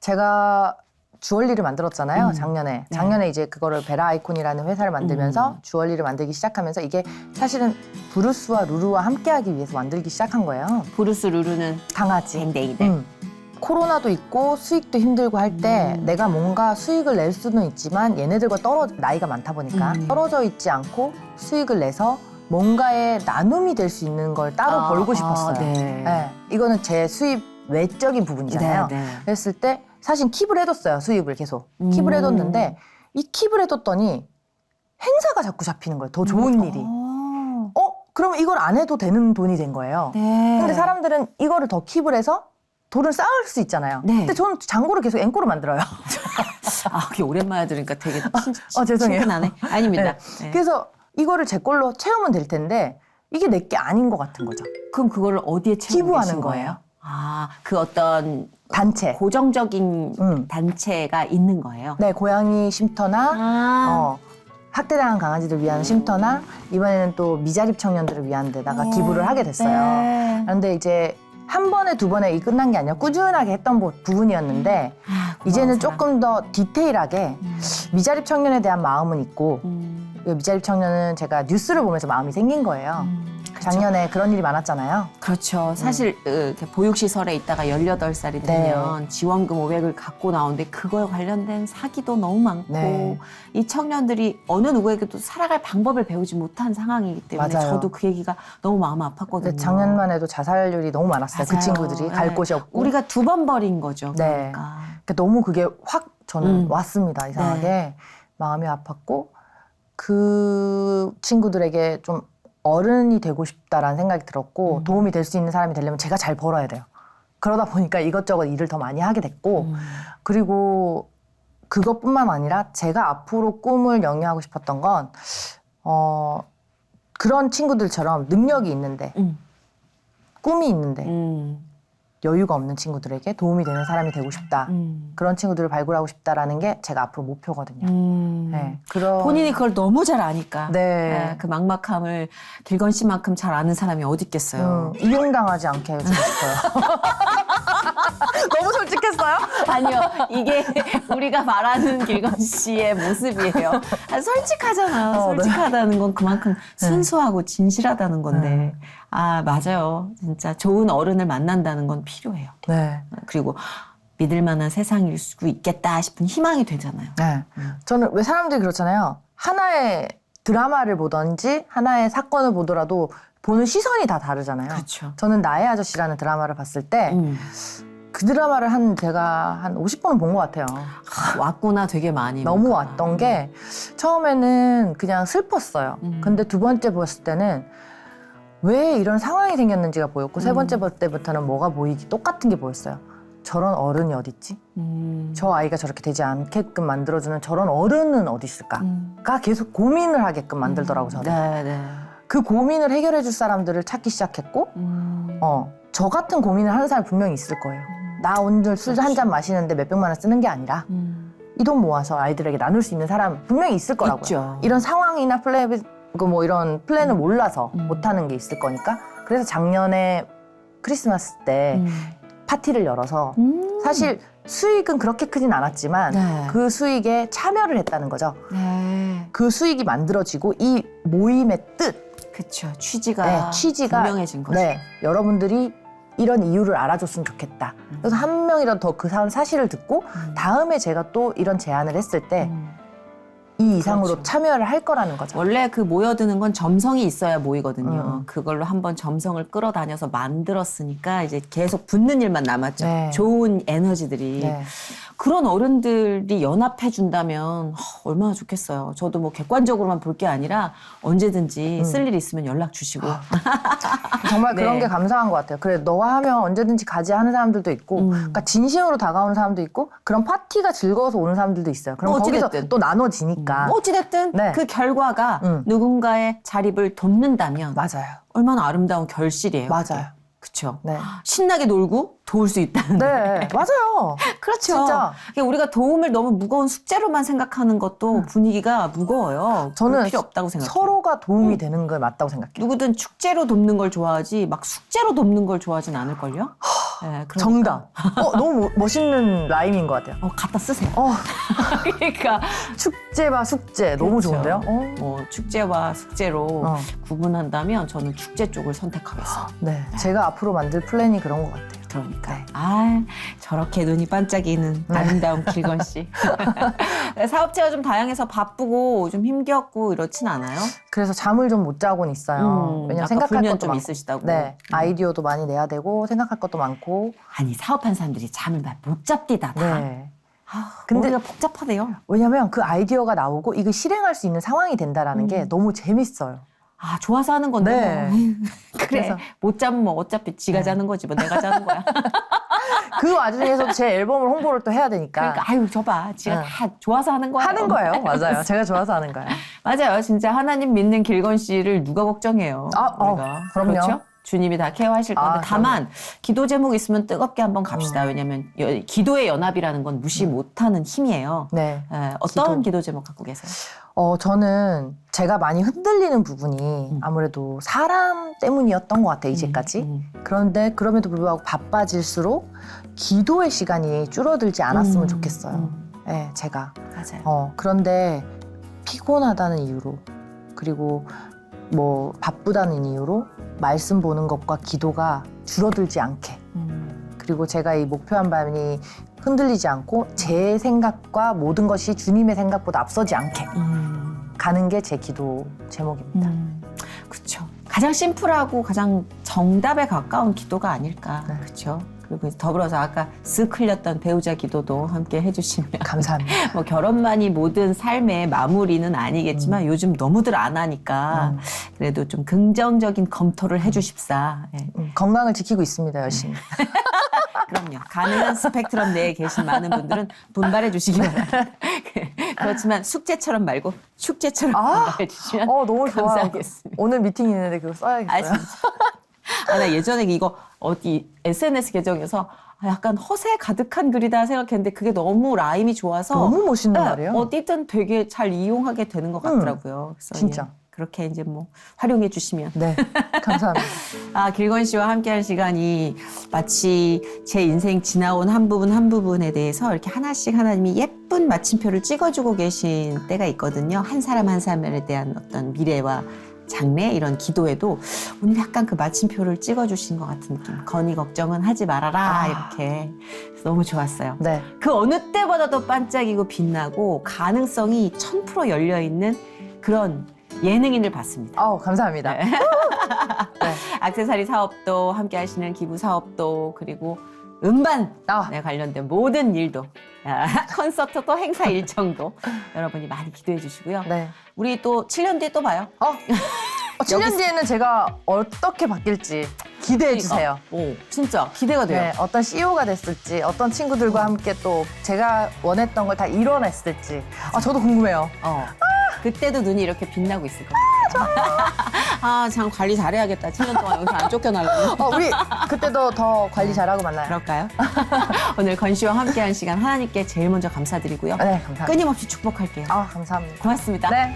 S2: 제가 주얼리를 만들었잖아요, 작년에. 작년에 이제 그거를 베라 아이콘이라는 회사를 만들면서 주얼리를 만들기 시작하면서 이게 사실은 브루스와 루루와 함께하기 위해서 만들기 시작한 거예요.
S1: 브루스 루루는
S2: 강아지.
S1: 댕댕이들.
S2: 코로나도 있고 수익도 힘들고 할 때 내가 뭔가 수익을 낼 수는 있지만 얘네들과 나이가 많다 보니까 떨어져 있지 않고 수익을 내서 뭔가의 나눔이 될 수 있는 걸 따로 벌고 싶었어요.
S1: 네.
S2: 네. 이거는 제 수입 외적인 부분이잖아요.
S1: 네, 네.
S2: 그랬을 때 사실 킵을 해뒀어요. 수입을 계속. 킵을 해뒀는데 이 킵을 해뒀더니 행사가 자꾸 잡히는 거예요. 더 좋은 일이. 그럼 이걸 안 해도 되는 돈이 된 거예요.
S1: 네.
S2: 근데 사람들은 이거를 더 킵을 해서 돈을 쌓을 수 있잖아요.
S1: 네.
S2: 근데 저는 잔고를 계속 앵꼬로 만들어요.
S1: 그게 오랜만에 들으니까 되게
S2: 죄송해요.
S1: 친근하네. 아닙니다.
S2: 네.
S1: 네.
S2: 그래서 이거를 제 걸로 채우면 될 텐데 이게 내게 아닌 것 같은 거죠.
S1: 그럼 그거를 어디에 채우고
S2: 기부하는
S1: 계신
S2: 거예요.
S1: 그 어떤
S2: 단체.
S1: 고정적인 단체가 있는 거예요.
S2: 네, 고양이 쉼터나 학대당한 강아지들 위한 쉼터나 이번에는 또 미자립 청년들을 위한 데다가 기부를 하게 됐어요.
S1: 네.
S2: 그런데 이제 한 번에 두 번에 이 끝난 게 아니라 꾸준하게 했던 부분이었는데 이제는 조금 더 디테일하게 미자립 청년에 대한 마음은 있고 미자립 청년은 제가 뉴스를 보면서 마음이 생긴 거예요. 작년에 그런 일이 많았잖아요.
S1: 그렇죠. 사실 이렇게 보육시설에 있다가 18살이 되면 지원금 500을 갖고 나오는데 그거에 관련된 사기도 너무 많고
S2: 네.
S1: 이 청년들이 어느 누구에게도 살아갈 방법을 배우지 못한 상황이기 때문에
S2: 맞아요.
S1: 저도 그 얘기가 너무 마음 아팠거든요.
S2: 근데 작년만 해도 자살률이 너무 많았어요. 그
S1: 맞아요.
S2: 친구들이 갈
S1: 네.
S2: 곳이 없고.
S1: 우리가 2번 버린 거죠.
S2: 네.
S1: 그러니까.
S2: 그러니까 너무 그게 확 저는 왔습니다. 이상하게.
S1: 네.
S2: 마음이 아팠고 그 친구들에게 좀 어른이 되고 싶다라는 생각이 들었고 도움이 될 수 있는 사람이 되려면 제가 잘 벌어야 돼요. 그러다 보니까 이것저것 일을 더 많이 하게 됐고 그리고 그것뿐만 아니라 제가 앞으로 꿈을 영위하고 싶었던 건 그런 친구들처럼 능력이 있는데 꿈이 있는데 여유가 없는 친구들에게 도움이 되는 사람이 되고 싶다. 그런 친구들을 발굴하고 싶다라는 게 제가 앞으로 목표거든요. 네,
S1: 본인이 그걸 너무 잘 아니까
S2: 네.
S1: 그 막막함을 길건 씨만큼 잘 아는 사람이 어디 있겠어요.
S2: 이용당하지 않게 해주고 싶어요. 너무 솔직했어요?
S1: 아니요, 이게 우리가 말하는 길건 씨의 모습이에요. 솔직하잖아요. 솔직하다는 건 그만큼 순수하고 진실하다는 건데. 맞아요. 진짜 좋은 어른을 만난다는 건 필요해요.
S2: 네.
S1: 그리고 믿을 만한 세상일 수 있겠다 싶은 희망이 되잖아요.
S2: 네. 저는 왜 사람들이 그렇잖아요. 하나의 드라마를 보든지 하나의 사건을 보더라도 보는 시선이 다 다르잖아요.
S1: 그렇죠.
S2: 저는 나의 아저씨라는 드라마를 봤을 때 그 드라마를 제가 한 50번은 본 것 같아요.
S1: 왔구나 되게 많이.
S2: 너무
S1: 뭔가.
S2: 왔던 게 처음에는 그냥 슬펐어요. 근데 두 번째 봤을 때는 왜 이런 상황이 생겼는지가 보였고 세 번째 볼 때부터는 뭐가 보이기 똑같은 게 보였어요. 저런 어른이 어딨지? 저 아이가 저렇게 되지 않게끔 만들어주는 저런 어른은 어디 있을까?가 계속 고민을 하게끔 만들더라고 저는.
S1: 네, 네.
S2: 그 고민을 해결해 줄 사람들을 찾기 시작했고 저 같은 고민을 하는 사람이 분명히 있을 거예요. 나 오늘 술 한 잔 마시는데 몇백만 원 쓰는 게 아니라 이 돈 모아서 아이들에게 나눌 수 있는 사람 분명히 있을 거라고요.
S1: 있죠.
S2: 이런 상황이나 뭐 이런 플랜을 몰라서 못하는 게 있을 거니까. 그래서 작년에 크리스마스 때 파티를 열어서 사실 수익은 그렇게 크진 않았지만
S1: 네.
S2: 그 수익에 참여를 했다는 거죠.
S1: 네.
S2: 그 수익이 만들어지고 이 모임의 뜻,
S1: 그쵸. 취지가
S2: 취지가
S1: 분명해진 거죠.
S2: 네, 여러분들이 이런 이유를 알아줬으면 좋겠다. 그래서 한 명이라도 더 그 사실을 듣고 다음에 제가 또 이런 제안을 했을 때 이 이상으로
S1: 그렇죠.
S2: 참여를 할 거라는 거죠.
S1: 원래 그 모여드는 건 점성이 있어야 모이거든요.
S2: 음.
S1: 그걸로 한번 점성을 끌어다녀서 만들었으니까 이제 계속 붙는 일만 남았죠.
S2: 네.
S1: 좋은 에너지들이.
S2: 네.
S1: 그런 어른들이 연합해 준다면 얼마나 좋겠어요. 저도 뭐 객관적으로만 볼 게 아니라 언제든지 쓸 일 있으면 연락 주시고.
S2: 정말 그런
S1: 네.
S2: 게 감사한 것 같아요. 그래 너와 하면 언제든지 가지 하는 사람들도 있고 그러니까 진심으로 다가오는 사람도 있고 그런 파티가 즐거워서 오는 사람들도 있어요. 그럼 거기서
S1: 어찌됐든.
S2: 또 나눠지니까.
S1: 어찌됐든
S2: 네.
S1: 그 결과가
S2: 누군가의
S1: 자립을 돕는다면
S2: 맞아요.
S1: 얼마나 아름다운 결실이에요.
S2: 맞아요.
S1: 그렇죠.
S2: 네.
S1: 신나게 놀고 도울 수 있다는.
S2: 네, 맞아요.
S1: 그렇죠.
S2: 진짜.
S1: 그러니까 우리가 도움을 너무 무거운 숙제로만 생각하는 것도 분위기가 무거워요.
S2: 저는
S1: 그럴 필요 없다고 생각해요.
S2: 서로가 도움이 되는 걸 맞다고 생각해요.
S1: 누구든 축제로 돕는 걸 좋아하지 막 숙제로 돕는 걸 좋아하진 않을걸요? 네, 그러니까.
S2: 정답. 너무 멋있는 라임인 것 같아요.
S1: 갖다 쓰세요. 그러니까
S2: 축제와 숙제 너무
S1: 그렇죠.
S2: 좋은데요?
S1: 뭐 축제와 숙제로
S2: 어.
S1: 구분한다면 저는 축제 쪽을 선택하겠어요.
S2: 네, 제가 앞으로 만들 플랜이 그런 것 같아요.
S1: 그러니까.
S2: 네.
S1: 저렇게 눈이 반짝이는 아름다운 길건 씨. 사업체가 좀 다양해서 바쁘고 좀 힘겹고 이렇진 않아요?
S2: 그래서 잠을 좀 못 자고는 있어요. 왜냐면
S1: 아까
S2: 생각할
S1: 불면
S2: 것도
S1: 좀
S2: 많고.
S1: 있으시다고.
S2: 네, 아이디어도 많이 내야 되고 생각할 것도 많고.
S1: 아니 사업하는 사람들이 잠을 못 잡디다 다.
S2: 네.
S1: 근데
S2: 근데-
S1: 머리가 복잡하대요.
S2: 왜냐면 그 아이디어가 나오고 이거 실행할 수 있는 상황이 된다라는 게 너무 재밌어요.
S1: 좋아서 하는 건데.
S2: 네.
S1: 뭐. 그래.
S2: 그래서-
S1: 못 자면 뭐 어차피 지가
S2: 네.
S1: 자는 거지 뭐 내가 자는 거야.
S2: 그 와중에서 제 앨범을 홍보를 또 해야 되니까.
S1: 그러니까 저봐 지가
S2: 응.
S1: 다 좋아서 하는 거야.
S2: 하는 거예요. 맞아요. 제가 좋아서 하는 거예요.
S1: 맞아요. 진짜 하나님 믿는 길건 씨를 누가 걱정해요. 우리가.
S2: 그럼요.
S1: 그렇죠? 주님이 다 케어하실 건데 다만 기도 제목 있으면 뜨겁게 한번 갑시다. 왜냐하면 기도의 연합이라는 건 무시 못하는 힘이에요.
S2: 네.
S1: 어떤 기도 제목 갖고 계세요?
S2: 저는 제가 많이 흔들리는 부분이 아무래도 사람 때문이었던 것 같아요, 이제까지. 그런데 그럼에도 불구하고 바빠질수록 기도의 시간이 줄어들지 않았으면 좋겠어요. 네, 제가.
S1: 맞아요.
S2: 그런데 피곤하다는 이유로 그리고 뭐 바쁘다는 이유로 말씀 보는 것과 기도가 줄어들지 않게 그리고 제가 이 목표한 바람이 흔들리지 않고 제 생각과 모든 것이 주님의 생각보다 앞서지 않게 가는 게 제 기도 제목입니다.
S1: 그렇죠. 가장 심플하고 가장 정답에 가까운 기도가 아닐까.
S2: 네.
S1: 그렇죠. 그리고 더불어서 아까 쓱 흘렸던 배우자 기도도 함께 해주시면
S2: 감사합니다.
S1: 뭐 결혼만이 모든 삶의 마무리는 아니겠지만 요즘 너무들 안 하니까 그래도 좀 긍정적인 검토를 해주십사. 예.
S2: 건강을 지키고 있습니다, 열심히.
S1: 그럼요. 가능한 스펙트럼 내에 계신 많은 분들은 분발해 주시기 바랍니다. 그렇지만 숙제처럼 말고 축제처럼 분발해 주시면
S2: 너무 좋아.
S1: 감사하겠습니다.
S2: 오늘 미팅 있는데 그거 써야겠어요.
S1: 진짜. 나 예전에 이거 어디 SNS 계정에서 약간 허세 가득한 글이다 생각했는데 그게 너무 라임이 좋아서
S2: 너무 멋있는
S1: 네,
S2: 말이에요.
S1: 어디든 되게 잘 이용하게 되는 것 같더라고요. 그래서
S2: 진짜.
S1: 그렇게 이제 뭐 활용해 주시면.
S2: 네, 감사합니다.
S1: 길건 씨와 함께할 시간이 마치 제 인생 지나온 한 부분에 대해서 이렇게 하나씩 하나님이 예쁜 마침표를 찍어주고 계신 때가 있거든요. 한 사람 한 사람에 대한 어떤 미래와 장래 이런 기도에도 오늘 약간 그 마침표를 찍어주신 것 같은 느낌. 건이 걱정은 하지 말아라 이렇게. 그래서 너무 좋았어요.
S2: 네.
S1: 그 어느 때보다도 반짝이고 빛나고 가능성이 1000% 열려있는 그런 예능인을 봤습니다.
S2: 감사합니다.
S1: 네. 액세서리 사업도 함께 하시는 기부 사업도 그리고 음반
S2: 아.
S1: 네, 관련된 모든 일도 콘서트도 행사 일정도 여러분이 많이 기대해 주시고요.
S2: 네.
S1: 우리 또 7년 뒤에 또 봐요.
S2: 7년 뒤에는 제가 어떻게 바뀔지 기대해 주세요.
S1: 오, 진짜 기대가 돼요.
S2: 네, 어떤 CEO가 됐을지, 어떤 친구들과 함께 또 제가 원했던 걸 다 이뤄냈을지. 저도 궁금해요.
S1: 그때도 눈이 이렇게 빛나고 있을 거예요. 아, 참 관리 잘해야겠다. 7년 동안 여기서 안 쫓겨나려면.
S2: 우리 그때도 더 관리 잘하고 만나요.
S1: 그럴까요? 오늘 건씨와 함께한 시간 하나님께 제일 먼저 감사드리고요.
S2: 네, 감사합니다.
S1: 끊임없이 축복할게요.
S2: 감사합니다.
S1: 고맙습니다.
S2: 네.